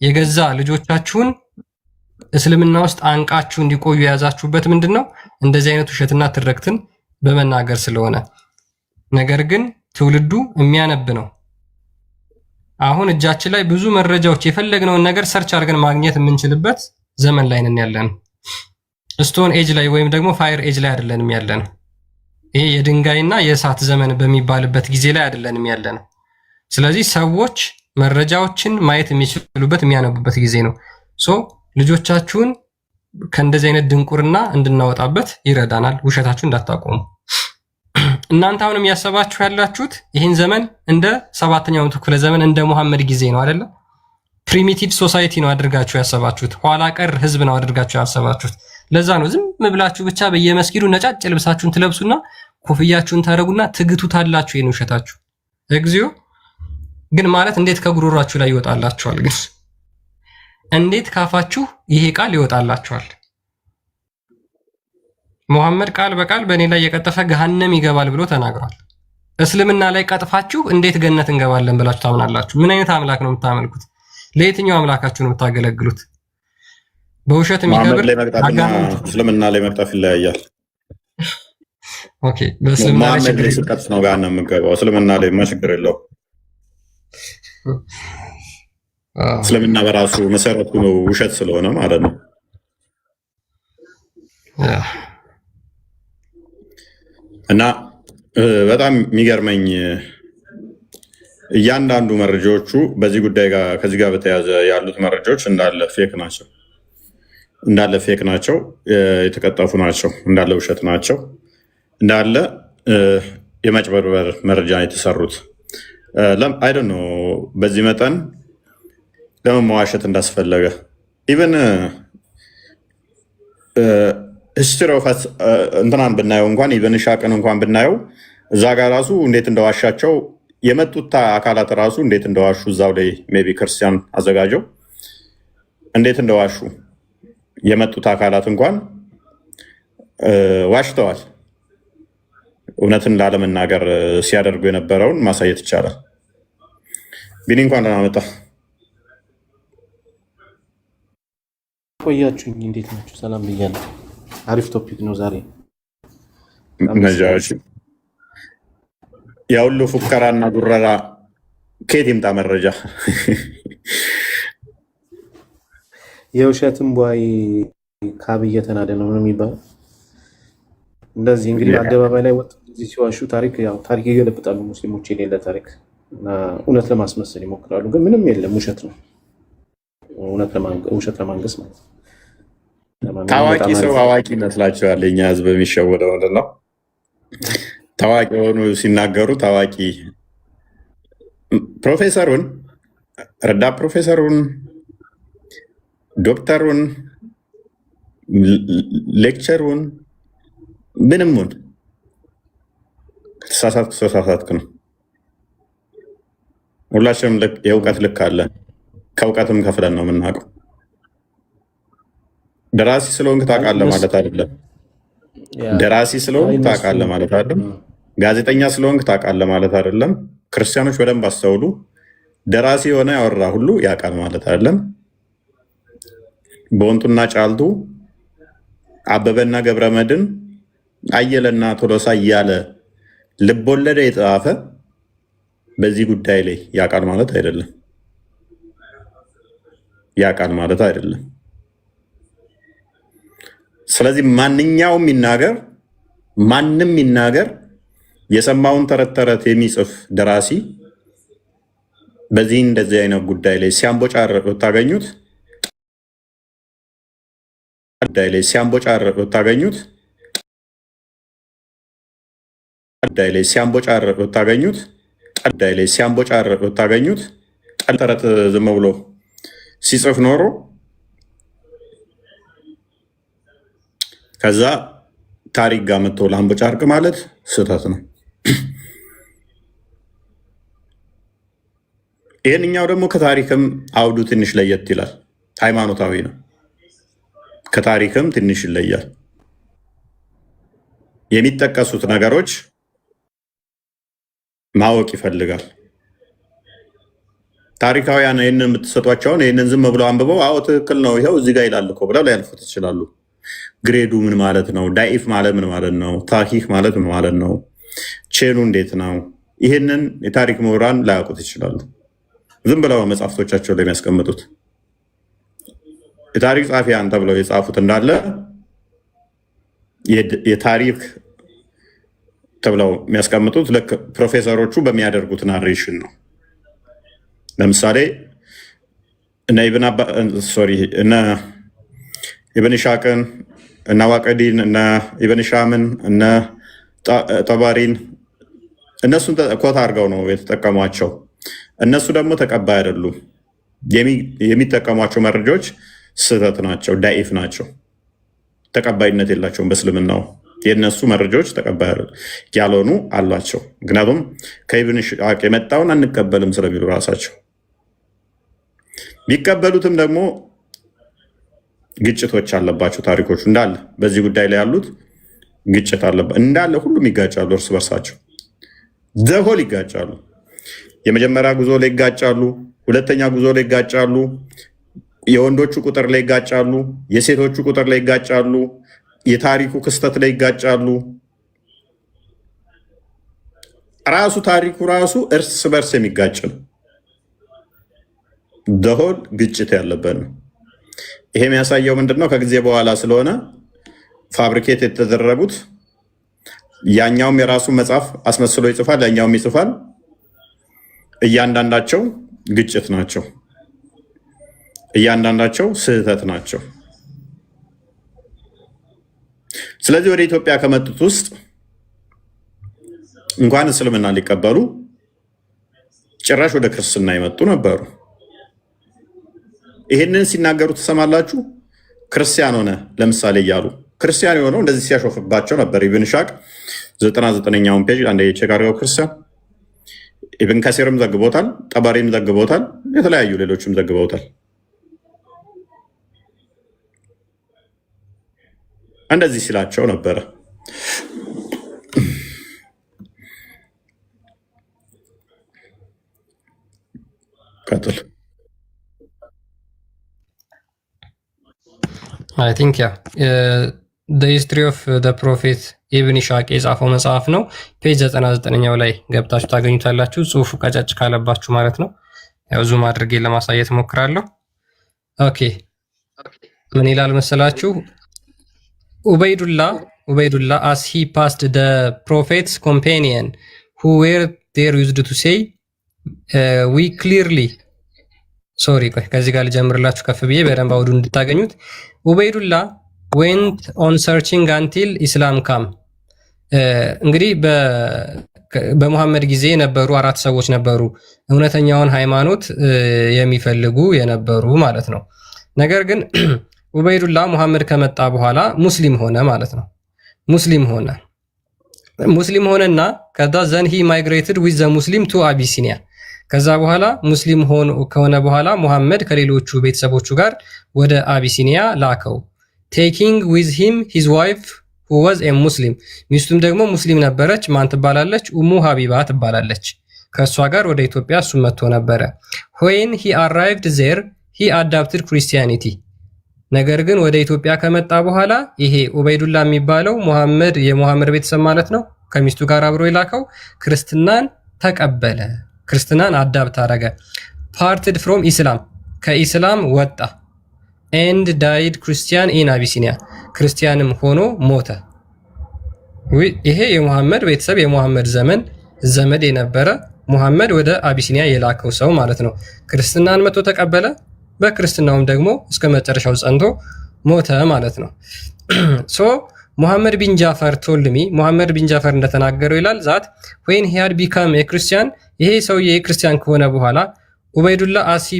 የገዛ ልጆቻችሁን እስልምና ውስጥ አንቃችሁ እንዲቆዩ የያዛችሁበት ምንድነው? እንደዚህ አይነት ውሸትና ትርክትን በመናገር ስለሆነ። ነገር ግን ትውልዱ የሚያነብ ነው። አሁን እጃችን ላይ ብዙ መረጃዎች የፈለግነውን ነገር ሰርች አድርገን ማግኘት የምንችልበት ዘመን ላይ ነን ያለን። ስቶን ኤጅ ላይ ወይም ደግሞ ፋየር ኤጅ ላይ አይደለንም ያለን። ይሄ የድንጋይና የእሳት ዘመን በሚባልበት ጊዜ ላይ አይደለንም ያለን። ስለዚህ ሰዎች መረጃዎችን ማየት የሚችሉበት የሚያነቡበት ጊዜ ነው። ሶ ልጆቻችሁን ከእንደዚህ አይነት ድንቁርና እንድናወጣበት ይረዳናል። ውሸታችሁ እንዳታቆሙ። እናንተ አሁንም ያሰባችሁ ያላችሁት ይህን ዘመን እንደ 7ኛው ክፍለ ዘመን እንደ ሙሐመድ ጊዜ ነው አይደለም? ፕሪሚቲቭ ሶሳይቲ ነው አድርጋችሁ ያሰባችሁት። ኋላ ቀር ህዝብ ነው አድርጋችሁ ያሰባችሁት። ለዛ ነው ዝም ብላችሁ ብቻ በየመስጊዱ ነጫጭ ልብሳችሁን ትለብሱና ኮፍያችሁን ታደርጉና ትግቱታላችሁ ይህን ውሸታችሁ። እግዚኦ! ግን ማለት እንዴት ከጉሮሯችሁ ላይ ይወጣላችኋል? ግን እንዴት ካፋችሁ ይሄ ቃል ይወጣላችኋል? ሙሐመድ ቃል በቃል በእኔ ላይ የቀጠፈ ገሃነም ይገባል ብሎ ተናግሯል። እስልምና ላይ ቀጥፋችሁ እንዴት ገነት እንገባለን ብላችሁ ታምናላችሁ? ምን አይነት አምላክ ነው የምታመልኩት? ለየትኛው አምላካችሁ ነው የምታገለግሉት? በውሸት የሚከብር እስልምና ላይ መቅጠፍ ይለያያል። ኦኬ፣ በእስልምና ላይ ስቀጥፍ ነው ገሃነም የምገባው። እስልምና ላይ ችግር የለው። እስልምና በራሱ መሰረቱ ውሸት ስለሆነ ማለት ነው። እና በጣም የሚገርመኝ እያንዳንዱ መረጃዎቹ በዚህ ጉዳይ ጋር ከዚህ ጋር በተያያዘ ያሉት መረጃዎች እንዳለ ፌክ ናቸው፣ የተቀጠፉ ናቸው፣ እንዳለ ውሸት ናቸው፣ እንዳለ የማጭበርበር መረጃ የተሰሩት። አይ ዶንት ኖ በዚህ መጠን ለምን መዋሸት እንዳስፈለገ ኢቨን ሂስትሪ ኦፍ እንትናን ብናየው እንኳን ኢቨን ሻቅን እንኳን ብናየው እዛ ጋር ራሱ እንዴት እንደዋሻቸው የመጡት አካላት ራሱ እንዴት እንደዋሹ እዛው ላይ ሜይ ቢ ክርስቲያን አዘጋጀው እንዴት እንደዋሹ የመጡት አካላት እንኳን ዋሽተዋል። እውነትን ላለመናገር ሲያደርጉ የነበረውን ማሳየት ይቻላል። ቢኒ እንኳን ደህና መጣ። ቆያችሁኝ? እንዴት ናችሁ? ሰላም ብያለሁ። አሪፍ ቶፒክ ነው ዛሬ። ነጃዎች ያሁሉ ፉከራና ጉረራ ከየት ይምጣ መረጃ? የውሸትም ቧይ ካብ እየተናደ ነው የሚባለው። እንደዚህ እንግዲህ አደባባይ ላይ ወጥ እዚህ ሲዋሹ ታሪክ ይገለብጣሉ ሙስሊሞች። የሌለ ታሪክ እና እውነት ለማስመሰል ይሞክራሉ፣ ግን ምንም የለም፣ ውሸት ነው። ውሸት ለማንገስ ማለት ነው። ታዋቂ ሰው አዋቂ ይመስላቸዋል። የኛ ህዝብ የሚሸወደው ነው። ታዋቂ የሆኑ ሲናገሩ ታዋቂ ፕሮፌሰሩን፣ ረዳት ፕሮፌሰሩን፣ ዶክተሩን፣ ሌክቸሩን ምንሙን ተሳሳትክ ነው። ሁላችንም የእውቀት ልክ አለን። ከእውቀትም ከፍለን ነው የምናውቀው። ደራሲ ስለሆንክ ታውቃለህ ማለት አይደለም። ደራሲ ስለሆንክ ታውቃለህ ማለት አይደለም። ጋዜጠኛ ስለሆንክ ታውቃለህ ማለት አይደለም። ክርስቲያኖች በደንብ አስተውሉ። ደራሲ የሆነ ያወራ ሁሉ ያውቃል ማለት አይደለም። በወንጡና ጫልቱ፣ አበበና ገብረመድን፣ አየለና ቶሎሳ እያለ ልቦለደ የጻፈ በዚህ ጉዳይ ላይ ያውቃል ማለት አይደለም። ያውቃል ማለት አይደለም። ስለዚህ ማንኛውም ማንም ይናገር የሰማውን ተረት ተረት የሚጽፍ ደራሲ በዚህ እንደዚህ አይነት ጉዳይ ላይ ሲያምቦጫርቅ ብታገኙት ተረት ዝም ብሎ ሲጽፍ ኖሮ ከዛ ታሪክ ጋር መጥቶ ላምቦጫርቅ ማለት ስህተት ነው። ይህንኛው ደግሞ ከታሪክም አውዱ ትንሽ ለየት ይላል። ሃይማኖታዊ ነው። ከታሪክም ትንሽ ይለያል። የሚጠቀሱት ነገሮች ማወቅ ይፈልጋል። ታሪካውያን ይህንን የምትሰጧቸውን ይህንን ዝም ብለው አንብበው አዎ ትክክል ነው ይኸው እዚህ ጋር ይላል እኮ ብለው ሊያልፉት ይችላሉ። ግሬዱ ምን ማለት ነው? ዳኢፍ ማለት ምን ማለት ነው? ታሂህ ማለት ምን ማለት ነው? ቼኑ እንዴት ነው? ይህንን የታሪክ ምሁራን ላያውቁት ይችላሉ። ዝም ብለው መጽሐፍቶቻቸው ላይ የሚያስቀምጡት የታሪክ ጸሐፊያን ተብለው የጻፉት እንዳለ የታሪክ ተብለው የሚያስቀምጡት ልክ ፕሮፌሰሮቹ በሚያደርጉት ናሬሽን ነው። ለምሳሌ እነ ኢብን ሻቅን እነ ዋቀዲን እነ ኢብን ሻምን እነ ጠባሪን እነሱን ኮታ አድርገው ነው የተጠቀሟቸው። እነሱ ደግሞ ተቀባይ አይደሉም። የሚጠቀሟቸው መረጃዎች ስህተት ናቸው፣ ዳኢፍ ናቸው፣ ተቀባይነት የላቸውም። በእስልምናው የእነሱ መረጃዎች ተቀባይ ያልሆኑ አሏቸው። ምክንያቱም ከኢብን ሻቅ የመጣውን አንቀበልም ስለሚሉ ራሳቸው ቢቀበሉትም ደግሞ ግጭቶች አለባቸው። ታሪኮቹ እንዳለ በዚህ ጉዳይ ላይ ያሉት ግጭት አለባቸው እንዳለ። ሁሉም ይጋጫሉ፣ እርስ በርሳቸው ዘሆል ይጋጫሉ። የመጀመሪያ ጉዞ ላይ ይጋጫሉ፣ ሁለተኛ ጉዞ ላይ ይጋጫሉ፣ የወንዶቹ ቁጥር ላይ ይጋጫሉ፣ የሴቶቹ ቁጥር ላይ ይጋጫሉ፣ የታሪኩ ክስተት ላይ ይጋጫሉ። ራሱ ታሪኩ ራሱ እርስ በርስ የሚጋጭ ነው። ደሆል ግጭት ያለበት ነው። ይሄ የሚያሳየው ምንድነው? ከጊዜ በኋላ ስለሆነ ፋብሪኬት የተደረጉት ያኛውም የራሱን መጽሐፍ አስመስሎ ይጽፋል፣ ያኛውም ይጽፋል። እያንዳንዳቸው ግጭት ናቸው፣ እያንዳንዳቸው ስህተት ናቸው። ስለዚህ ወደ ኢትዮጵያ ከመጡት ውስጥ እንኳን እስልምና ሊቀበሉ ጭራሽ ወደ ክርስትና የመጡ ነበሩ። ይህንን ሲናገሩ ትሰማላችሁ። ክርስቲያን ሆነ ለምሳሌ እያሉ ክርስቲያን የሆነው እንደዚህ ሲያሾፍባቸው ነበር። ኢብን ሻቅ 99ኛውን ፔጅ አንድ የቼክ አድርገው ክርስቲያን ኢብን ከሲርም ዘግቦታል፣ ጠባሪም ዘግቦታል፣ የተለያዩ ሌሎችም ዘግበውታል። እንደዚህ ሲላቸው ነበረ። ቀጥል። አይ ቲንክ ያ ሂስትሪ ኦፍ ፕሮፌት ኢብን ሻቅ የጻፈው መጽሐፍ ነው። ፔጅ 99ኛው ላይ ገብታችሁ ታገኙታላችሁ። ጽሁፉ ቀጨጭ ካለባችሁ ማለት ነው። ያው ዙም አድርጌ ለማሳየት ሞክራለሁ። ኦኬ ምን ይላል መሰላችሁ? ኡበይዱላ as he passed the prophet's companion who were there used to say we clearly ሶሪ ቆይ ከዚህ ጋር ልጀምርላችሁ ከፍ ብዬ በደንብ አውዱ እንድታገኙት። ኡበይዱላ went on searching until Islam came። እንግዲህ በሙሐመድ ጊዜ የነበሩ 4 ሰዎች ነበሩ እውነተኛውን ሃይማኖት የሚፈልጉ የነበሩ ማለት ነው። ነገር ግን ኡበይዱላ ሙሐመድ ከመጣ በኋላ ሙስሊም ሆነ ማለት ነው። ሙስሊም ሆነና ከዛ ዘን ሂ ማይግሬትድ ዊዝ ዘ ሙስሊም ቱ አቢሲኒያ። ከዛ በኋላ ሙስሊም ከሆነ በኋላ ሙሐመድ ከሌሎቹ ቤተሰቦቹ ጋር ወደ አቢሲኒያ ላከው። ቴኪንግ ዊዝ ሂም ሂዝ ዋይፍ who was a Muslim። ሚስቱም ደግሞ ሙስሊም ነበረች። ማን ትባላለች? ኡሙ ሀቢባ ትባላለች። ከእሷ ጋር ወደ ኢትዮጵያ እሱ መጥቶ ነበረ። when he arrived there he adopted Christianity። ነገር ግን ወደ ኢትዮጵያ ከመጣ በኋላ ይሄ ኡበይዱላ የሚባለው የሙሐመድ ቤተሰብ ማለት ነው፣ ከሚስቱ ጋር አብሮ የላከው ክርስትናን ተቀበለ። ክርስትናን አዳብት አደረገ። parted from Islam ከኢስላም ወጣ። and died Christian in Abyssinia ክርስቲያንም ሆኖ ሞተ። ይሄ የሙሐመድ ቤተሰብ የሙሐመድ ዘመድ የነበረ ሙሐመድ ወደ አቢሲኒያ የላከው ሰው ማለት ነው። ክርስትናን መጥቶ ተቀበለ። በክርስትናውም ደግሞ እስከ መጨረሻው ጸንቶ ሞተ ማለት ነው። ሶ ሙሐመድ ቢን ጃፈር ቶልሚ ሙሐመድ ቢን ጃፈር እንደተናገረው ይላል ዛት when he had become a Christian ይሄ ሰውዬ ክርስቲያን ከሆነ በኋላ ኡበይዱላ as he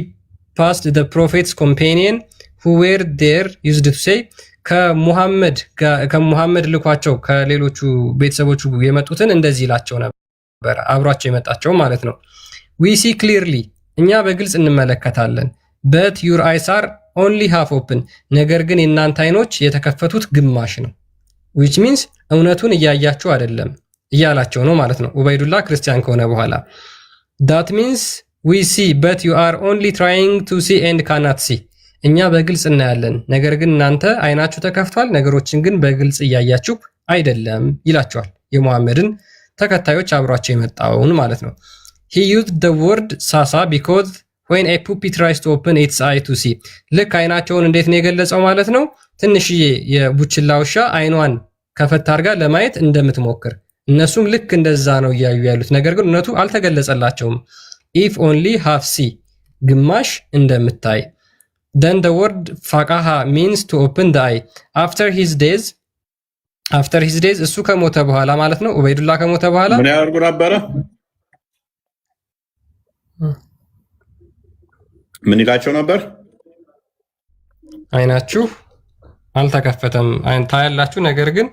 passed the prophet's companion who were there used to say ከሙሐመድ ልኳቸው ከሌሎቹ ቤተሰቦቹ የመጡትን እንደዚህ ይላቸው ነበር፣ አብሯቸው የመጣቸው ማለት ነው። ዊ ሲ ክሊርሊ እኛ በግልጽ እንመለከታለን። በት ዩር አይስ አር ኦንሊ ሃፍ ኦፕን ነገር ግን የእናንተ አይኖች የተከፈቱት ግማሽ ነው። ዊች ሚንስ እውነቱን እያያችሁ አይደለም እያላቸው ነው ማለት ነው። ኡበይዱላ ክርስቲያን ከሆነ በኋላ ዳት ሚንስ ዊ ሲ በት ዩ አር ኦንሊ ትራይንግ ቱ ሲ ኤንድ ካናት ሲ እኛ በግልጽ እናያለን፣ ነገር ግን እናንተ አይናችሁ ተከፍቷል፣ ነገሮችን ግን በግልጽ እያያችሁ አይደለም ይላቸዋል። የሙሐመድን ተከታዮች አብሯቸው የመጣውን ማለት ነው። he used the word ሳሳ because when a puppy tries to open its eye to see ልክ አይናቸውን እንዴት ነው የገለጸው ማለት ነው። ትንሽዬ የቡችላ ውሻ አይኗን ከፈት አድርጋ ለማየት እንደምትሞክር እነሱም ልክ እንደዛ ነው እያዩ ያሉት፣ ነገር ግን እውነቱ አልተገለጸላቸውም። if only half see ግማሽ እንደምታይ then the word ፈቃሃ means to open the eye after his days እሱ ከሞተ በኋላ ማለት ነው። ኡበይዱላ ከሞተ በኋላ ምን ያደርጉ ነበረ? ምን ይላቸው ነበር? አይናችሁ አልተከፈተም፣ ታያላችሁ፣ ነገር ግን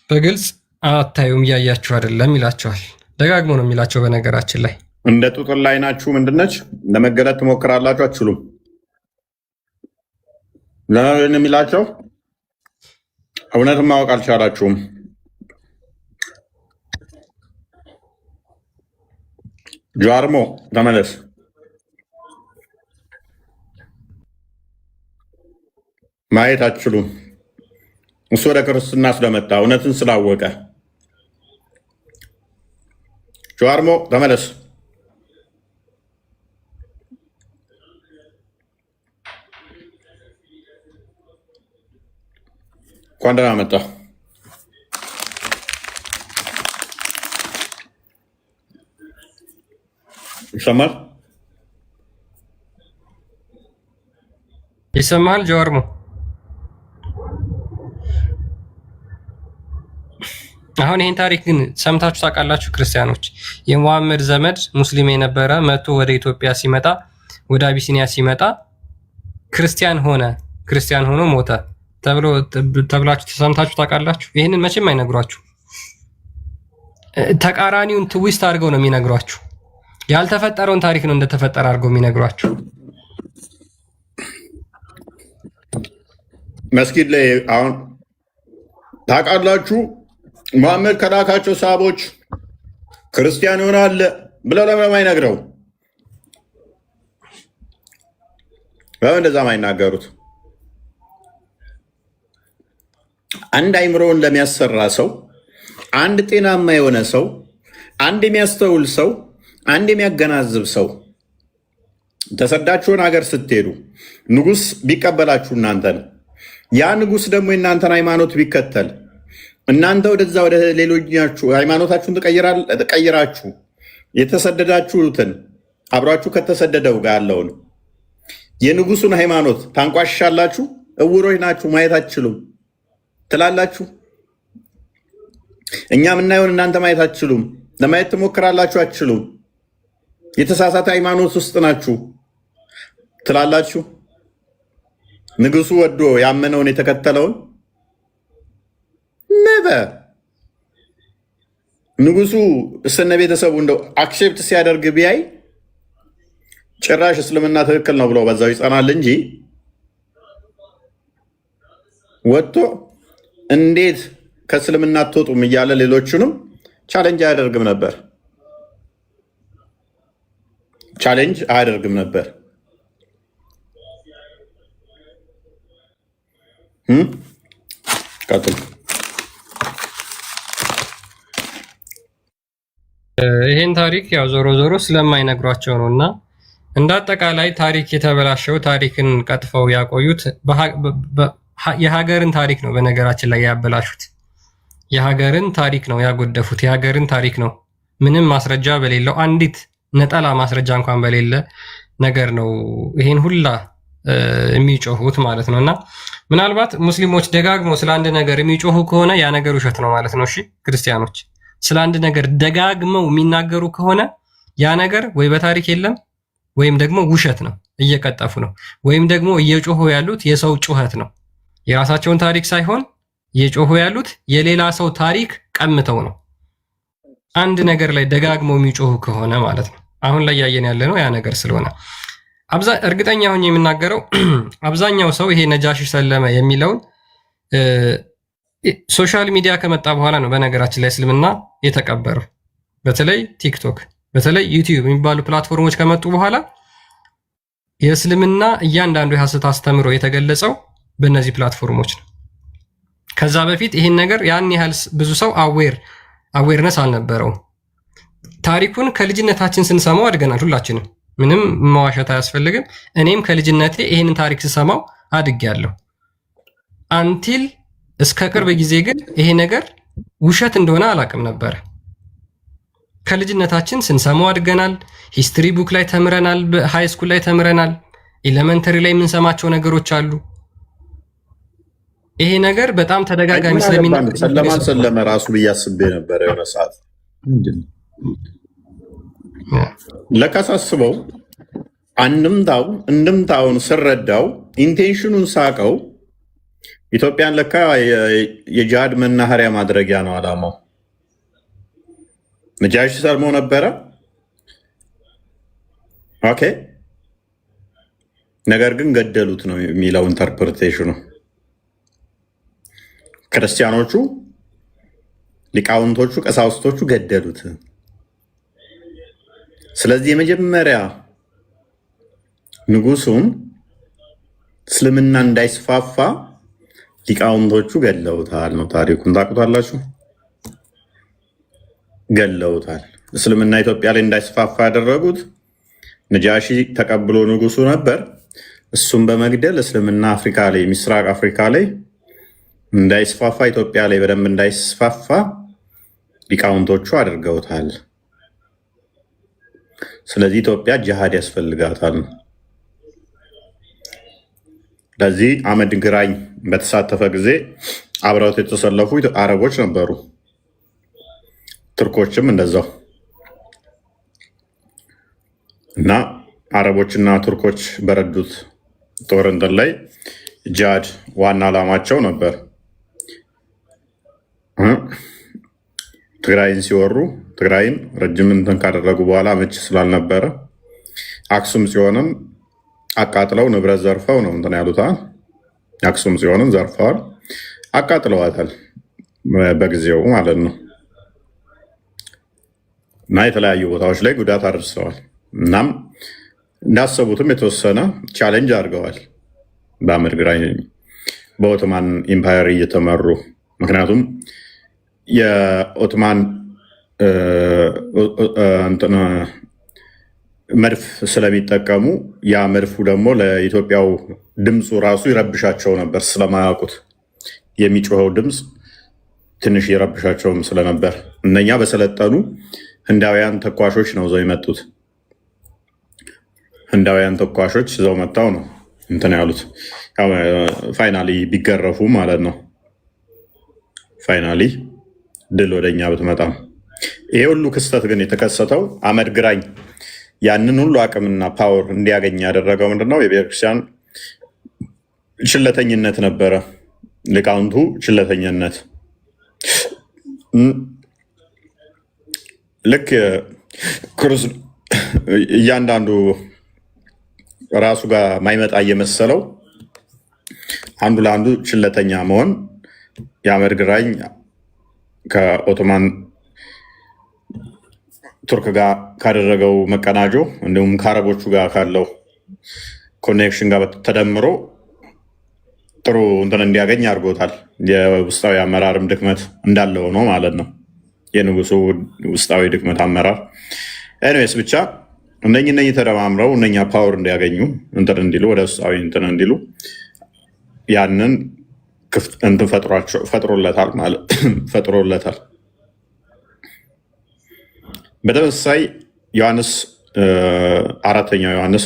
በግልጽ አታዩም፣ እያያችሁ አይደለም ይላቸዋል። ደጋግሞ ነው የሚላቸው። በነገራችን ላይ እንደ ጡጥር ላይ ናችሁ ምንድነች? ለመገለጥ ትሞክራላችሁ፣ አትችሉም። ለምን የሚላቸው? እውነትን ማወቅ አልቻላችሁም። ጃርሞ ተመለስ። ማየት አትችሉም። እሱ ወደ ክርስትና ስለመጣ እውነትን ስላወቀ። ጃርሞ ተመለስ። እንኳን ደህና መጣ። ይሰማል? ይሰማል ጀዋርሞ? አሁን ይህን ታሪክ ግን ሰምታችሁ ታውቃላችሁ ክርስቲያኖች? የሙሐመድ ዘመድ ሙስሊም የነበረ መጥቶ ወደ ኢትዮጵያ ሲመጣ፣ ወደ አቢሲኒያ ሲመጣ ክርስቲያን ሆኖ ሞተ ተብላችሁ ተሰምታችሁ ታውቃላችሁ? ይህንን መቼም አይነግሯችሁ። ተቃራኒውን ትዊስት አድርገው ነው የሚነግሯችሁ። ያልተፈጠረውን ታሪክ ነው እንደተፈጠረ አድርገው የሚነግሯችሁ። መስጊድ ላይ አሁን ታውቃላችሁ መሐመድ ከላካቸው ሰሃቦች ክርስቲያን ይሆናል ብለው ለምን አይነግረው? ለምን እንደዛ አይናገሩት? አንድ አይምሮውን ለሚያሰራ ሰው፣ አንድ ጤናማ የሆነ ሰው፣ አንድ የሚያስተውል ሰው፣ አንድ የሚያገናዝብ ሰው ተሰዳችሁን ሀገር ስትሄዱ ንጉስ ቢቀበላችሁ እናንተን ያ ንጉስ ደግሞ የእናንተን ሃይማኖት ቢከተል እናንተ ወደዛ ወደ ሌሎኛችሁ ሃይማኖታችሁን ተቀይራችሁ የተሰደዳችሁትን አብራችሁ ከተሰደደው ጋር ያለውን የንጉሱን ሃይማኖት ታንቋሻላችሁ። እውሮች ናችሁ ማየት አትችሉም ትላላችሁ። እኛ ምናየውን እናንተ ማየት አትችሉም። ለማየት ትሞክራላችሁ፣ አትችሉም። የተሳሳተ ሃይማኖት ውስጥ ናችሁ ትላላችሁ። ንጉሱ ወዶ ያመነውን የተከተለውን ንጉሱ እሰነ ቤተሰቡ እንደው አክሴፕት ሲያደርግ ቢያይ ጭራሽ እስልምና ትክክል ነው ብሎ በዛው ይጸናል እንጂ ወጥቶ እንዴት ከእስልምና አትወጡም እያለ ሌሎቹንም ቻሌንጅ አያደርግም ነበር። ቀጥል። ይሄን ታሪክ ያው ዞሮ ዞሮ ስለማይነግሯቸው ነው። እና እንደ አጠቃላይ ታሪክ የተበላሸው ታሪክን ቀጥፈው ያቆዩት የሀገርን ታሪክ ነው። በነገራችን ላይ ያበላሹት የሀገርን ታሪክ ነው ያጎደፉት። የሀገርን ታሪክ ነው ምንም ማስረጃ በሌለው አንዲት ነጠላ ማስረጃ እንኳን በሌለ ነገር ነው ይሄን ሁላ የሚጮሁት ማለት ነው። እና ምናልባት ሙስሊሞች ደጋግሞ ስለ አንድ ነገር የሚጮሁ ከሆነ ያ ነገር ውሸት ነው ማለት ነው። እሺ ክርስቲያኖች ስለ አንድ ነገር ደጋግመው የሚናገሩ ከሆነ ያ ነገር ወይ በታሪክ የለም ወይም ደግሞ ውሸት ነው፣ እየቀጠፉ ነው፣ ወይም ደግሞ እየጮሁ ያሉት የሰው ጩኸት ነው። የራሳቸውን ታሪክ ሳይሆን የጮሁ ያሉት የሌላ ሰው ታሪክ ቀምተው ነው። አንድ ነገር ላይ ደጋግመው የሚጮሁ ከሆነ ማለት ነው። አሁን ላይ ያየን ያለ ነው ያ ነገር ስለሆነ እርግጠኛ ሆኜ የምናገረው አብዛኛው ሰው ይሄ ነጃሺ ሰለመ የሚለውን ሶሻል ሚዲያ ከመጣ በኋላ ነው በነገራችን ላይ እስልምና የተቀበረው። በተለይ ቲክቶክ፣ በተለይ ዩቲዩብ የሚባሉ ፕላትፎርሞች ከመጡ በኋላ የእስልምና እያንዳንዱ የሐሰት አስተምሮ የተገለጸው በእነዚህ ፕላትፎርሞች ነው። ከዛ በፊት ይህን ነገር ያን ያህል ብዙ ሰው አዌርነስ አልነበረውም። ታሪኩን ከልጅነታችን ስንሰማው አድገናል። ሁላችንም ምንም መዋሸት አያስፈልግም። እኔም ከልጅነቴ ይህንን ታሪክ ስሰማው አድጌያለሁ። አንቲል እስከ ቅርብ ጊዜ ግን ይሄ ነገር ውሸት እንደሆነ አላውቅም ነበር። ከልጅነታችን ስንሰማው አድገናል። ሂስትሪ ቡክ ላይ ተምረናል፣ ሃይ ስኩል ላይ ተምረናል፣ ኤሌመንተሪ ላይ የምንሰማቸው ነገሮች አሉ። ይሄ ነገር በጣም ተደጋጋሚ ሰለመ ራሱ ብዬ አስቤ ነበር የሆነ ሰዓት ለካ ሳስበው እንድምታውን ስረዳው ኢንቴንሽኑን ሳቀው ኢትዮጵያን ለካ የጂሃድ መናኸሪያ ማድረጊያ ነው አላማው። ነጃሺ ሰልሞ ነበረ። ኦኬ፣ ነገር ግን ገደሉት ነው የሚለው ኢንተርፕሬቴሽኑ። ክርስቲያኖቹ፣ ሊቃውንቶቹ፣ ቀሳውስቶቹ ገደሉት። ስለዚህ የመጀመሪያ ንጉሱን እስልምና እንዳይስፋፋ ሊቃውንቶቹ ገለውታል ነው ታሪኩን ታውቁታላችሁ። ገለውታል። እስልምና ኢትዮጵያ ላይ እንዳይስፋፋ ያደረጉት ነጃሺ ተቀብሎ ንጉሱ ነበር። እሱም በመግደል እስልምና አፍሪካ ላይ ምስራቅ አፍሪካ ላይ እንዳይስፋፋ ኢትዮጵያ ላይ በደንብ እንዳይስፋፋ ሊቃውንቶቹ አድርገውታል። ስለዚህ ኢትዮጵያ ጂሃድ ያስፈልጋታል። ለዚህ አህመድ ግራኝ በተሳተፈ ጊዜ አብረውት የተሰለፉ አረቦች ነበሩ፣ ቱርኮችም እንደዛው እና አረቦችና ቱርኮች በረዱት ጦርነት ላይ ጂሃድ ዋና ዓላማቸው ነበር። ትግራይን ሲወሩ ትግራይን ረጅም እንትን ካደረጉ በኋላ ምች ስላልነበረ አክሱም ጽዮንን አቃጥለው ንብረት ዘርፈው ነው እንትን ያሉት። አክሱም ጽዮንን ዘርፈዋል፣ አቃጥለዋታል በጊዜው ማለት ነው። እና የተለያዩ ቦታዎች ላይ ጉዳት አድርሰዋል። እናም እንዳሰቡትም የተወሰነ ቻሌንጅ አድርገዋል በአህመድ ግራኝ በኦቶማን ኢምፓየር እየተመሩ። ምክንያቱም የኦቶማን መድፍ ስለሚጠቀሙ ያ መድፉ ደግሞ ለኢትዮጵያው ድምፁ ራሱ ይረብሻቸው ነበር። ስለማያውቁት የሚጮኸው ድምፅ ትንሽ ይረብሻቸውም ስለነበር እነኛ በሰለጠኑ ህንዳውያን ተኳሾች ነው ይዘው የመጡት። ህንዳውያን ተኳሾች ይዘው መጥተው ነው እንትን ያሉት። ፋይናሊ ቢገረፉ ማለት ነው። ፋይናሊ ድል ወደኛ ብትመጣም ይሄ ሁሉ ክስተት ግን የተከሰተው አህመድ ግራኝ ያንን ሁሉ አቅምና ፓወር እንዲያገኝ ያደረገው ምንድነው? የቤተክርስቲያን ችለተኝነት ነበረ። ሊቃውንቱ ችለተኝነት ልክ እያንዳንዱ ራሱ ጋር ማይመጣ እየመሰለው አንዱ ለአንዱ ችለተኛ መሆን የአህመድ ግራኝ ከኦቶማን ቱርክ ጋር ካደረገው መቀናጆ እንዲሁም ከአረቦቹ ጋር ካለው ኮኔክሽን ጋር ተደምሮ ጥሩ እንትን እንዲያገኝ አድርጎታል። የውስጣዊ አመራርም ድክመት እንዳለ ሆኖ ማለት ነው። የንጉሱ ውስጣዊ ድክመት አመራር ኤኒዌይስ ብቻ እነኚህ ተደማምረው እነኛ ፓወር እንዲያገኙ እንትን እንዲሉ ወደ ውስጣዊ እንትን እንዲሉ ያንን እንትን ፈጥሮለታል ማለት ፈጥሮለታል። በተመሳሳይ ዮሐንስ አራተኛው ዮሐንስ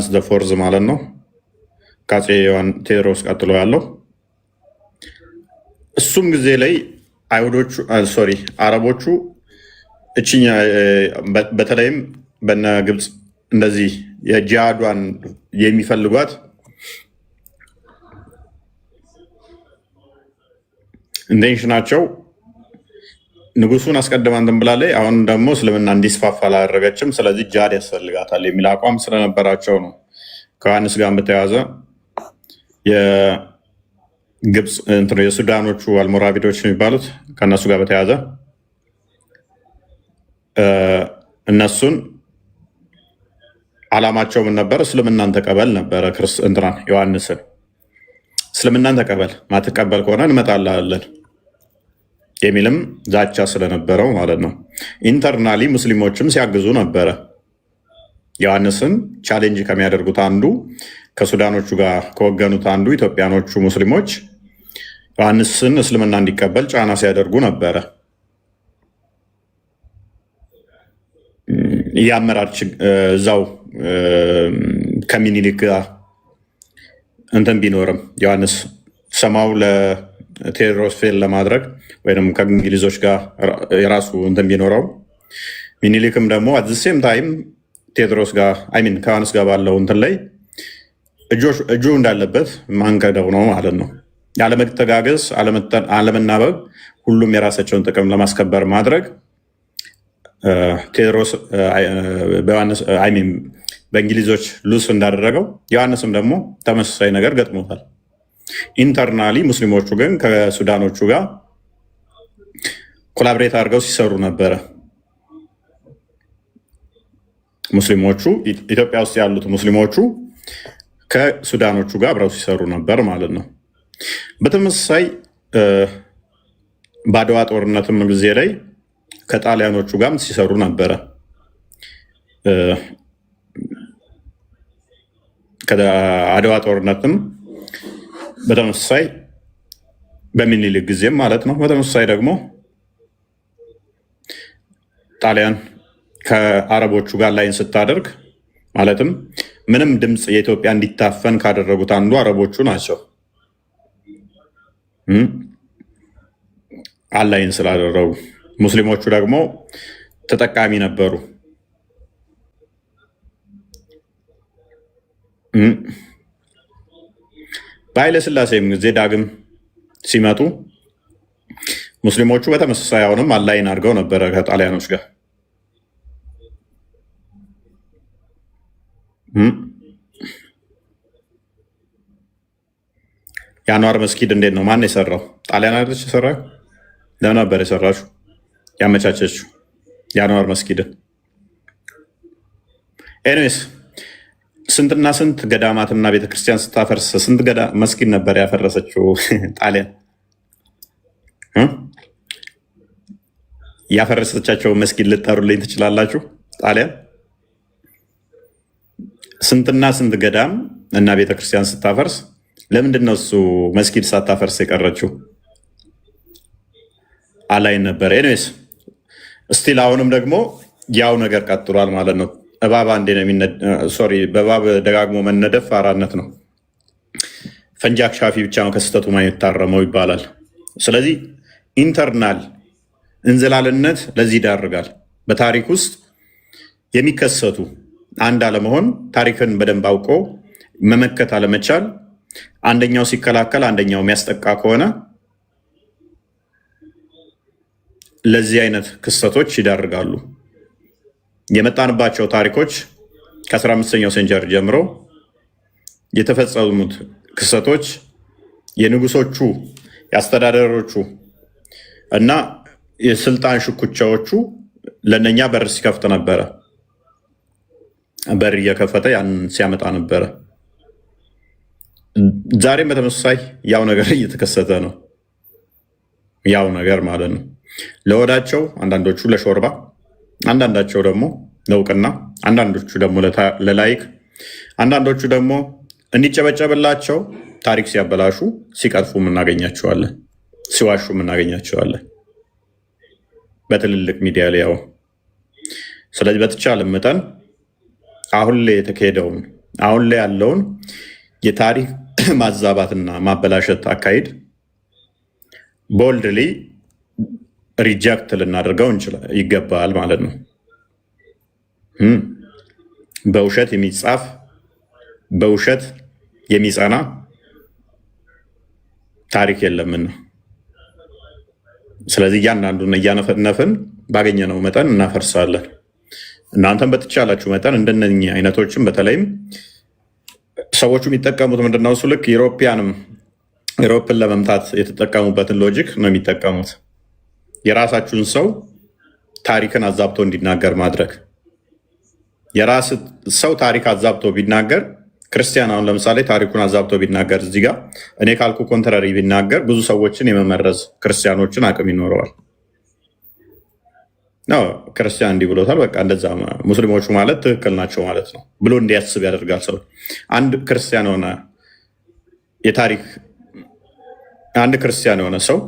ዘፎርዝ ማለት ነው ከአፄ ቴዎድሮስ ቀጥሎ ያለው እሱም ጊዜ ላይ አረቦቹ እችኛ በተለይም በነ ግብፅ እንደዚህ የጂሃዷን የሚፈልጓት ኢንቴንሽናቸው ንጉሱን አስቀድማ እንትን ብላለች። አሁን ደግሞ እስልምና እንዲስፋፋ አላደረገችም። ስለዚህ ጂሃድ ያስፈልጋታል የሚል አቋም ስለነበራቸው ነው። ከዮሐንስ ጋር በተያያዘ የግብፅ የሱዳኖቹ አልሞራቪዶች የሚባሉት ከእነሱ ጋር በተያያዘ እነሱን አላማቸው ምን ነበር? እስልምናን ተቀበል ነበረ። እንትናን ዮሐንስን እስልምናን ተቀበል፣ ማትቀበል ከሆነ እንመጣላለን የሚልም ዛቻ ስለነበረው ማለት ነው። ኢንተርናሊ ሙስሊሞችም ሲያግዙ ነበረ። ዮሐንስን ቻሌንጅ ከሚያደርጉት አንዱ ከሱዳኖቹ ጋር ከወገኑት አንዱ ኢትዮጵያኖቹ ሙስሊሞች ዮሐንስን እስልምና እንዲቀበል ጫና ሲያደርጉ ነበረ። የአመራር እዛው ከሚኒሊክ ጋር እንትን ቢኖርም ዮሐንስ ሰማው ለቴዎድሮስ ፌል ለማድረግ ወይም ከእንግሊዞች ጋር የራሱ እንትን ቢኖረው ሚኒሊክም ደግሞ አዝሴም ታይም ቴዎድሮስ ጋር አይሚን ከዮሐንስ ጋር ባለው እንትን ላይ እጁ እንዳለበት ማንከደው ነው ማለት ነው። ያለመተጋገዝ፣ አለመናበብ፣ ሁሉም የራሳቸውን ጥቅም ለማስከበር ማድረግ ቴዎድሮስ በእንግሊዞች ሉስ እንዳደረገው ዮሐንስም ደግሞ ተመሳሳይ ነገር ገጥሞታል። ኢንተርናሊ ሙስሊሞቹ ግን ከሱዳኖቹ ጋር ኮላብሬት አድርገው ሲሰሩ ነበረ። ሙስሊሞቹ ኢትዮጵያ ውስጥ ያሉት ሙስሊሞቹ ከሱዳኖቹ ጋር አብረው ሲሰሩ ነበር ማለት ነው። በተመሳሳይ በአድዋ ጦርነትም ጊዜ ላይ ከጣሊያኖቹ ጋርም ሲሰሩ ነበረ። ከአድዋ ጦርነትም በተመሳሳይ በሚኒሊክ ጊዜም ማለት ነው። በተመሳሳይ ደግሞ ጣሊያን ከአረቦቹ ጋር ላይን ስታደርግ ማለትም ምንም ድምፅ የኢትዮጵያ እንዲታፈን ካደረጉት አንዱ አረቦቹ ናቸው። አላይን ስላደረጉ ሙስሊሞቹ ደግሞ ተጠቃሚ ነበሩ። በኃይለ ሥላሴም ጊዜ ዳግም ሲመጡ ሙስሊሞቹ በተመሳሳይ አሁንም አላይን አድርገው ነበረ ከጣሊያኖች ጋር። የአንዋር መስጊድ እንዴት ነው? ማን የሰራው? ጣሊያን አይደለች የሰራ? ለምን ነበር የሰራችው? ያመቻቸችው የአንዋር መስጊድን። ኤኒዌይስ ስንትና ስንት ገዳማትና ቤተክርስቲያን ስታፈርስ ስንት መስጊድ ነበር ያፈረሰችው ጣሊያን? ያፈረሰቻቸው መስጊድ ልጠሩልኝ ትችላላችሁ? ጣሊያን ስንትና ስንት ገዳም እና ቤተክርስቲያን ስታፈርስ ለምንድን ነው እሱ መስጊድ ሳታፈርስ የቀረችው? አላይን ነበር። ኤኒዌይስ እስቲል አሁንም ደግሞ ያው ነገር ቀጥሏል ማለት ነው። እባብ አንዴ ነው በእባብ ደጋግሞ መነደፍ አራነት ነው። ፈንጂ አክሻፊ ብቻ ነው ከስህተቱ የታረመው ይባላል። ስለዚህ ኢንተርናል እንዝላልነት ለዚህ ይዳርጋል። በታሪክ ውስጥ የሚከሰቱ አንድ አለመሆን፣ ታሪክን በደንብ አውቆ መመከት አለመቻል፣ አንደኛው ሲከላከል አንደኛው የሚያስጠቃ ከሆነ ለዚህ አይነት ክስተቶች ይዳርጋሉ። የመጣንባቸው ታሪኮች ከ15ኛው ሴንቸሪ ጀምሮ የተፈጸሙት ክስተቶች የንጉሶቹ፣ የአስተዳደሮቹ እና የስልጣን ሽኩቻዎቹ ለነኛ በር ሲከፍት ነበረ። በር እየከፈተ ያን ሲያመጣ ነበረ። ዛሬም በተመሳሳይ ያው ነገር እየተከሰተ ነው። ያው ነገር ማለት ነው። ለወዳቸው አንዳንዶቹ ለሾርባ፣ አንዳንዳቸው ደግሞ ለእውቅና፣ አንዳንዶቹ ደግሞ ለላይክ፣ አንዳንዶቹ ደግሞ እንዲጨበጨብላቸው ታሪክ ሲያበላሹ፣ ሲቀጥፉ እናገኛቸዋለን፣ ሲዋሹ እናገኛቸዋለን በትልልቅ ሚዲያ ላይ ያው። ስለዚህ በተቻለ መጠን አሁን ላይ የተካሄደውን አሁን ላይ ያለውን የታሪክ ማዛባትና ማበላሸት አካሄድ ቦልድሊ ሪጀክት ልናደርገው ይገባል ማለት ነው። በውሸት የሚጻፍ በውሸት የሚጸና ታሪክ የለምና ስለዚህ እያንዳንዱን እያነፈነፍን ባገኘነው መጠን እናፈርሳለን። እናንተም በተቻላችሁ መጠን እንደነኚህ አይነቶችም በተለይም ሰዎቹ የሚጠቀሙት ምንድነው እሱ ልክ ዩሮፕን ለመምታት የተጠቀሙበትን ሎጂክ ነው የሚጠቀሙት። የራሳችሁን ሰው ታሪክን አዛብቶ እንዲናገር ማድረግ። የራስ ሰው ታሪክ አዛብቶ ቢናገር ክርስቲያን አሁን ለምሳሌ ታሪኩን አዛብቶ ቢናገር እዚህ ጋር እኔ ካልኩ ኮንትራሪ ቢናገር ብዙ ሰዎችን የመመረዝ ክርስቲያኖችን አቅም ይኖረዋል። ክርስቲያን እንዲህ ብሎታል፣ በቃ እንደዛ ሙስሊሞቹ ማለት ትክክል ናቸው ማለት ነው ብሎ እንዲያስብ ያደርጋል ሰው። አንድ ክርስቲያን የሆነ ሰው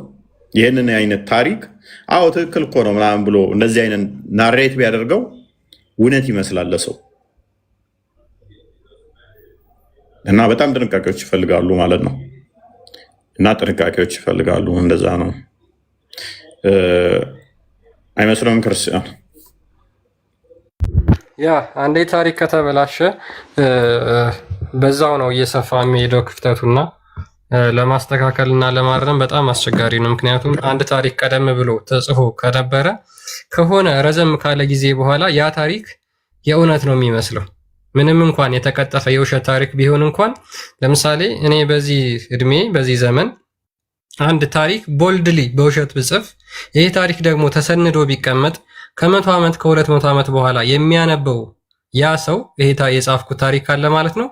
ይህንን አይነት ታሪክ ትክክል እኮ ነው ምናምን ብሎ እንደዚህ አይነት ናሬት ቢያደርገው እውነት ይመስላል ለሰው እና በጣም ጥንቃቄዎች ይፈልጋሉ ማለት ነው። እና ጥንቃቄዎች ይፈልጋሉ። እንደዛ ነው አይመስልም ክርስቲያን? ያ አንዴ ታሪክ ከተበላሸ በዛው ነው እየሰፋ የሚሄደው ክፍተቱና ለማስተካከል እና ለማረም በጣም አስቸጋሪ ነው። ምክንያቱም አንድ ታሪክ ቀደም ብሎ ተጽፎ ከነበረ ከሆነ ረዘም ካለ ጊዜ በኋላ ያ ታሪክ የእውነት ነው የሚመስለው። ምንም እንኳን የተቀጠፈ የውሸት ታሪክ ቢሆን እንኳን ለምሳሌ እኔ በዚህ እድሜ በዚህ ዘመን አንድ ታሪክ ቦልድሊ በውሸት ብጽፍ ይህ ታሪክ ደግሞ ተሰንዶ ቢቀመጥ ከ100 ዓመት ከ200 ዓመት በኋላ የሚያነበው ያ ሰው ይሄ የጻፍኩት ታሪክ አለ ማለት ነው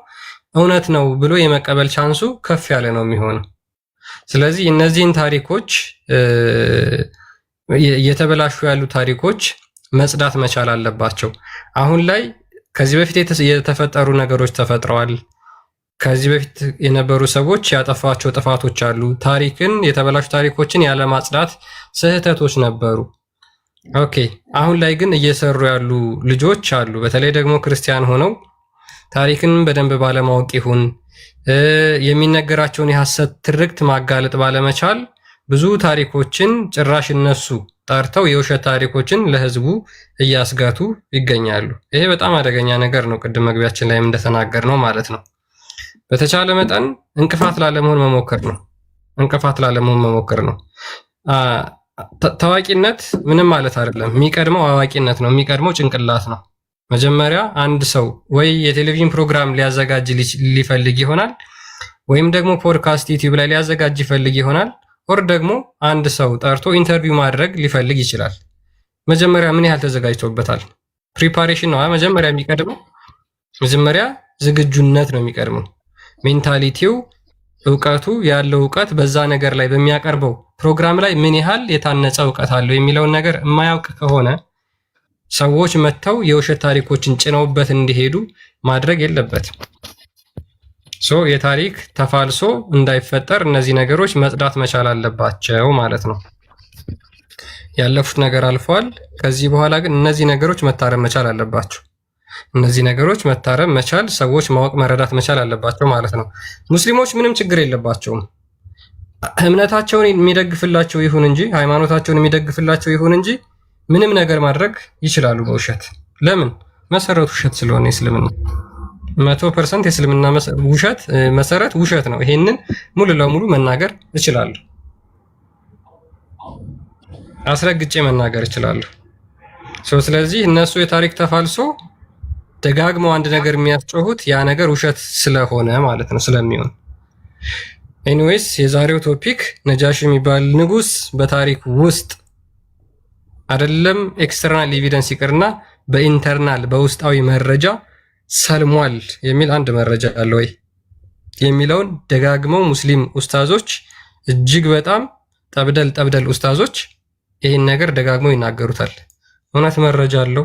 እውነት ነው ብሎ የመቀበል ቻንሱ ከፍ ያለ ነው የሚሆነው። ስለዚህ እነዚህን ታሪኮች እየተበላሹ ያሉ ታሪኮች መጽዳት መቻል አለባቸው። አሁን ላይ ከዚህ በፊት የተፈጠሩ ነገሮች ተፈጥረዋል። ከዚህ በፊት የነበሩ ሰዎች ያጠፋቸው ጥፋቶች አሉ። የተበላሹ ታሪኮችን ያለማጽዳት ስህተቶች ነበሩ። ኦኬ፣ አሁን ላይ ግን እየሰሩ ያሉ ልጆች አሉ። በተለይ ደግሞ ክርስቲያን ሆነው ታሪክን በደንብ ባለማወቅ ይሁን የሚነገራቸውን የሐሰት ትርክት ማጋለጥ ባለመቻል ብዙ ታሪኮችን ጭራሽ እነሱ ጠርተው የውሸት ታሪኮችን ለህዝቡ እያስጋቱ ይገኛሉ። ይሄ በጣም አደገኛ ነገር ነው። ቅድም መግቢያችን ላይ እንደተናገር ነው ማለት ነው። በተቻለ መጠን እንቅፋት ላለመሆን መሞከር ነው። ታዋቂነት ምንም ማለት አይደለም። የሚቀድመው አዋቂነት ነው። የሚቀድመው ጭንቅላት ነው። መጀመሪያ አንድ ሰው ወይ የቴሌቪዥን ፕሮግራም ሊያዘጋጅ ሊፈልግ ይሆናል፣ ወይም ደግሞ ፖድካስት ዩቲዩብ ላይ ሊያዘጋጅ ይፈልግ ይሆናል፣ ኦር ደግሞ አንድ ሰው ጠርቶ ኢንተርቪው ማድረግ ሊፈልግ ይችላል። መጀመሪያ ምን ያህል ተዘጋጅቶበታል? ፕሪፓሬሽን ነው መጀመሪያ የሚቀድመው። መጀመሪያ ዝግጁነት ነው የሚቀድመው። ሜንታሊቲው፣ እውቀቱ ያለው እውቀት በዛ ነገር ላይ በሚያቀርበው ፕሮግራም ላይ ምን ያህል የታነጸ እውቀት አለው የሚለውን ነገር የማያውቅ ከሆነ ሰዎች መጥተው የውሸት ታሪኮችን ጭነውበት እንዲሄዱ ማድረግ የለበትም። የታሪክ ተፋልሶ እንዳይፈጠር እነዚህ ነገሮች መጽዳት መቻል አለባቸው ማለት ነው። ያለፉት ነገር አልፈዋል። ከዚህ በኋላ ግን እነዚህ ነገሮች መታረም መቻል አለባቸው። እነዚህ ነገሮች መታረም መቻል፣ ሰዎች ማወቅ መረዳት መቻል አለባቸው ማለት ነው። ሙስሊሞች ምንም ችግር የለባቸውም። እምነታቸውን የሚደግፍላቸው ይሁን እንጂ ሃይማኖታቸውን የሚደግፍላቸው ይሁን እንጂ ምንም ነገር ማድረግ ይችላሉ በውሸት። ለምን? መሰረቱ ውሸት ስለሆነ እስልምና 100% የእስልምና ውሸት መሰረት ውሸት ነው። ይሄንን ሙሉ ለሙሉ መናገር እችላለሁ፣ አስረግጬ መናገር እችላለሁ። ስለዚህ እነሱ የታሪክ ተፋልሶ ደጋግመው አንድ ነገር የሚያስጮሁት ያ ነገር ውሸት ስለሆነ ማለት ነው ስለሚሆን። ኤኒዌይስ የዛሬው ቶፒክ ነጃሺ የሚባል ንጉስ በታሪክ ውስጥ አይደለም ኤክስተርናል ኤቪደንስ ይቅርና በኢንተርናል በውስጣዊ መረጃ ሰልሟል የሚል አንድ መረጃ አለ ወይ የሚለውን ደጋግመው ሙስሊም ኡስታዞች እጅግ በጣም ጠብደል ኡስታዞች ይህን ነገር ደጋግመው ይናገሩታል። እውነት መረጃ አለው።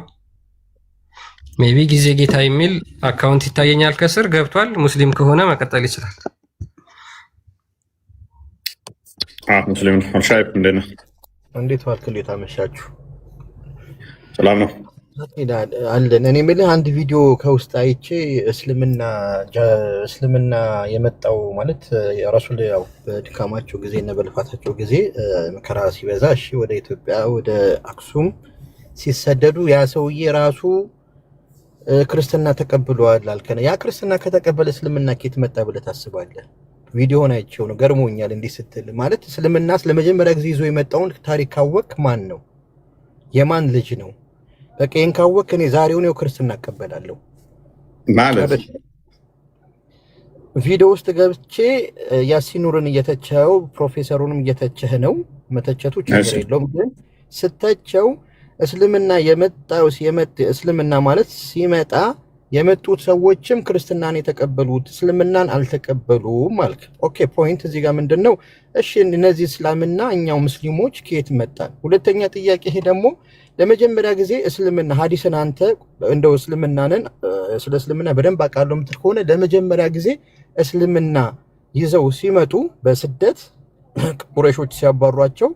ሜቢ ጊዜ ጌታ የሚል አካውንት ይታየኛል ከስር ገብቷል። ሙስሊም ከሆነ መቀጠል ይችላል። ሙስሊም ሻይፍ እንዴት ዋልክ? እንዴት አመሻችሁ? ሰላም ነው አለን። እኔ የምልህ አንድ ቪዲዮ ከውስጥ አይቼ እስልምና የመጣው ማለት የረሱል ያው በድካማቸው ጊዜ እና በልፋታቸው ጊዜ መከራ ሲበዛ እሺ ወደ ኢትዮጵያ ወደ አክሱም ሲሰደዱ ያ ሰውዬ ራሱ ክርስትና ተቀብሏል አልከነ። ያ ክርስትና ከተቀበለ እስልምና ከየት መጣ ብለህ ታስባለህ? ቪዲዮን አይቼው ነው ገርሞኛል። እንዲህ ስትል ማለት እስልምና ስለመጀመሪያ ጊዜ ይዞ የመጣውን ታሪክ ካወቅ ማን ነው የማን ልጅ ነው? በቃ ይሄን ካወቅ እኔ ዛሬውን ነው ክርስትና እቀበላለሁ ማለት ቪዲዮ ውስጥ ገብቼ ያሲን ኑርን እየተቸው ፕሮፌሰሩንም እየተቸህ ነው። መተቸቱ ችግር የለውም፣ ግን ስተቸው እስልምና የመጣው እስልምና ማለት ሲመጣ የመጡት ሰዎችም ክርስትናን የተቀበሉት እስልምናን አልተቀበሉም ማለት። ኦኬ ፖይንት እዚህ ጋር ምንድነው? እሺ እነዚህ እስላምና እኛው ሙስሊሞች ከየት መጣን? ሁለተኛ ጥያቄ ይሄ ደግሞ ለመጀመሪያ ጊዜ እስልምና ሐዲስን አንተ እንደው እስልምናንን ስለ እስልምና በደንብ አውቃለሁ የምትል ከሆነ ለመጀመሪያ ጊዜ እስልምና ይዘው ሲመጡ በስደት ቁረይሾች ሲያባሯቸው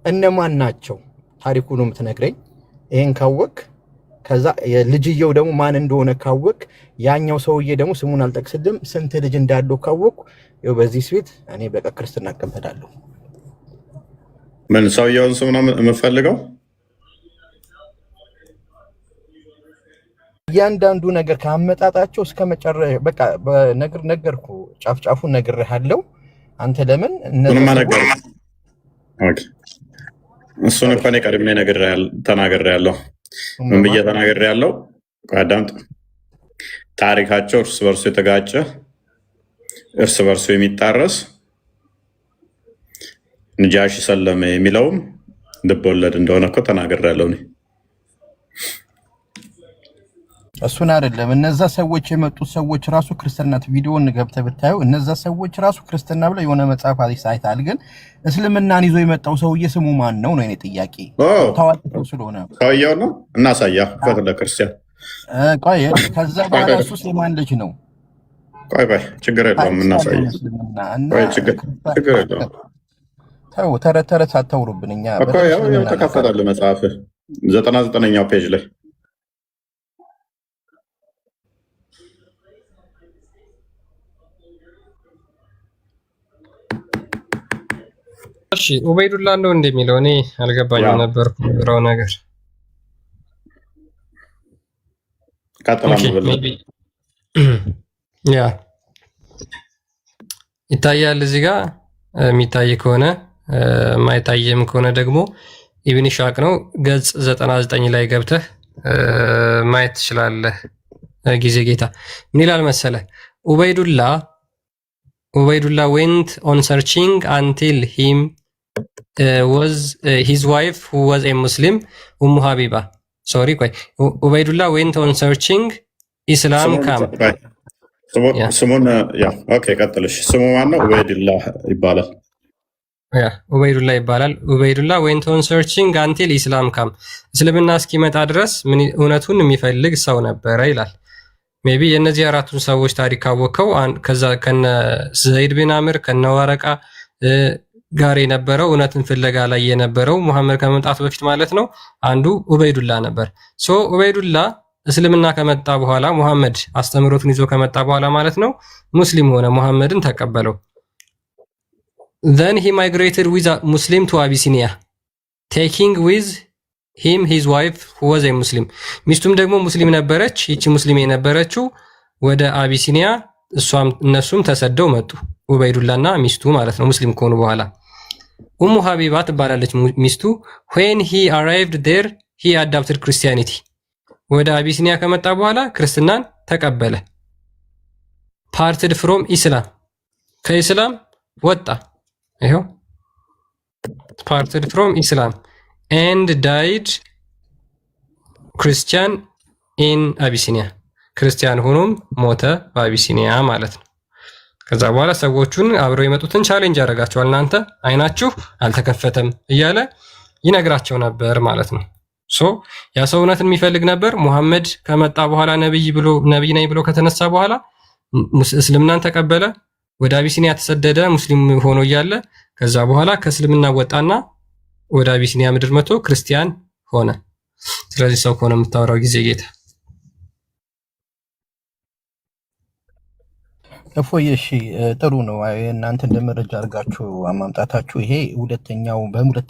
እነማን ናቸው? ታሪኩ ነው የምትነግረኝ። ይሄን ካወቅ ከዛ የልጅየው ደግሞ ማን እንደሆነ ካወቅ ያኛው ሰውዬ ደግሞ ስሙን አልጠቅስልም ስንት ልጅ እንዳለው ካወቅ ይኸው በዚህ ስዊት እኔ በቃ ክርስትና እቀበላለሁ። ምን ሰውየውን ስም ነው የምፈልገው? እያንዳንዱ ነገር ካመጣጣቸው እስከ መጨረሻ በቃ ነገርኩ። ጫፍ ጫፉን ነግሬሃለሁ። አንተ ለምን ምንም ነገር ኦኬ እሱን እኮ እኔ ቀድሜ ተናግሬያለሁ። ምን ብዬ ተናግሬያለሁ? አዳምጥ። ታሪካቸው እርስ በርሱ የተጋጨ እርስ በርሱ የሚጣረስ ነጃሺ ሰለመ የሚለውም ልብ ወለድ እንደሆነ እኮ ተናግሬያለሁ እኔ። እሱን አይደለም እነዛ ሰዎች የመጡት ሰዎች ራሱ ክርስትናት ቪዲዮን ገብተህ ብታየው እነዛ ሰዎች ራሱ ክርስትና ብለው የሆነ መጽሐፍ አይተሃል። ግን እስልምናን ይዞ የመጣው ሰውዬ ስሙ ማን ነው ነው የኔ ጥያቄ። ታዋቂ ሰው ስለሆነ ሰውዬው ነው እናሳያ ለክርስቲያን። ቆይ ከዛ በኋላ እሱስ የማን ልጅ ነው? ቆይ ችግር የለውም እናሳያ። ቆይ ችግር የለውም። ተው ተረት አታውሩብን። እኛ እኮ ያው ተከፈተልህ መጽሐፍ 99ኛው ፔጅ ላይ እሺ ኡበይዱላ ነው እንደሚለው እኔ አልገባኝም ነበር ብራው ነገር ያ ይታያል እዚህ ጋር የሚታይ ከሆነ ማይታየም ከሆነ ደግሞ ኢብን ኢሻቅ ነው ገጽ 99 ላይ ገብተህ ማየት ትችላለህ። ጊዜ ጌታ ምን ይላል መሰለ Ubaidullah went on searching until him was his wife who was a Muslim, Habiba. Sorry, Ubaidullah went on searching, Islam came. ስሙን ኦኬ ቀጥልሽ። ስሙ ማን ነው? ኡበይዱላህ ይባላል። ኡበይዱላህ ይባላል። ኡበይዱላህ went on searching until Islam came. እስልምና እስኪመጣ ድረስ እውነቱን የሚፈልግ ሰው ነበረ ይላል። ሜቢ የነዚህ አራቱን ሰዎች ታሪክ ካወቀው ከዛ ከነ ዘይድ ቢን አምር ከነ ወረቃ ጋር የነበረው እውነትን ፍለጋ ላይ የነበረው ሙሐመድ ከመምጣቱ በፊት ማለት ነው አንዱ ኡበይዱላህ ነበር። ሶ ኡበይዱላህ እስልምና ከመጣ በኋላ ሙሐመድ አስተምሮቱን ይዞ ከመጣ በኋላ ማለት ነው ሙስሊም ሆነ፣ ሙሐመድን ተቀበለው። then he migrated with a Muslim to Abyssinia taking with him his wife who was a Muslim. ሚስቱም ደግሞ ሙስሊም ነበረች። ይቺ ሙስሊም የነበረችው ወደ አቢሲኒያ እነሱም ተሰደው መጡ። ኡበይዱላህና ሚስቱ ማለት ነው ሙስሊም ከሆኑ በኋላ ኡሙ ሀቢባ ትባላለች ሚስቱ። when he arrived there he adopted Christianity. ወደ አቢሲኒያ ከመጣ በኋላ ክርስትናን ተቀበለ። parted from Islam, ከኢስላም ወጣ። ይሄው parted from Islam and died Christian in Abyssinia. ክርስቲያን ሆኖም ሞተ በአቢሲኒያ ማለት ነው። ከዛ በኋላ ሰዎቹን አብረው የመጡትን ቻሌንጅ ያደርጋቸዋል። እናንተ አይናችሁ አልተከፈተም እያለ ይነግራቸው ነበር ማለት ነው። ሶ ያ ሰው እውነትን የሚፈልግ ነበር። ሙሐመድ ከመጣ በኋላ ነብይ ነኝ ብሎ ከተነሳ በኋላ እስልምናን ተቀበለ። ወደ አቢሲኒያ ተሰደደ ሙስሊም ሆኖ እያለ ከዛ በኋላ ከእስልምና ወጣና ወደ አቢሲኒያ ምድር መጥቶ ክርስቲያን ሆነ። ስለዚህ ሰው ከሆነ የምታወራው ጊዜ ጌታ እፎይ። እሺ ጥሩ ነው። እናንተ እንደመረጃ አድርጋችሁ ማምጣታችሁ ይሄ ሁለተኛው በሁለት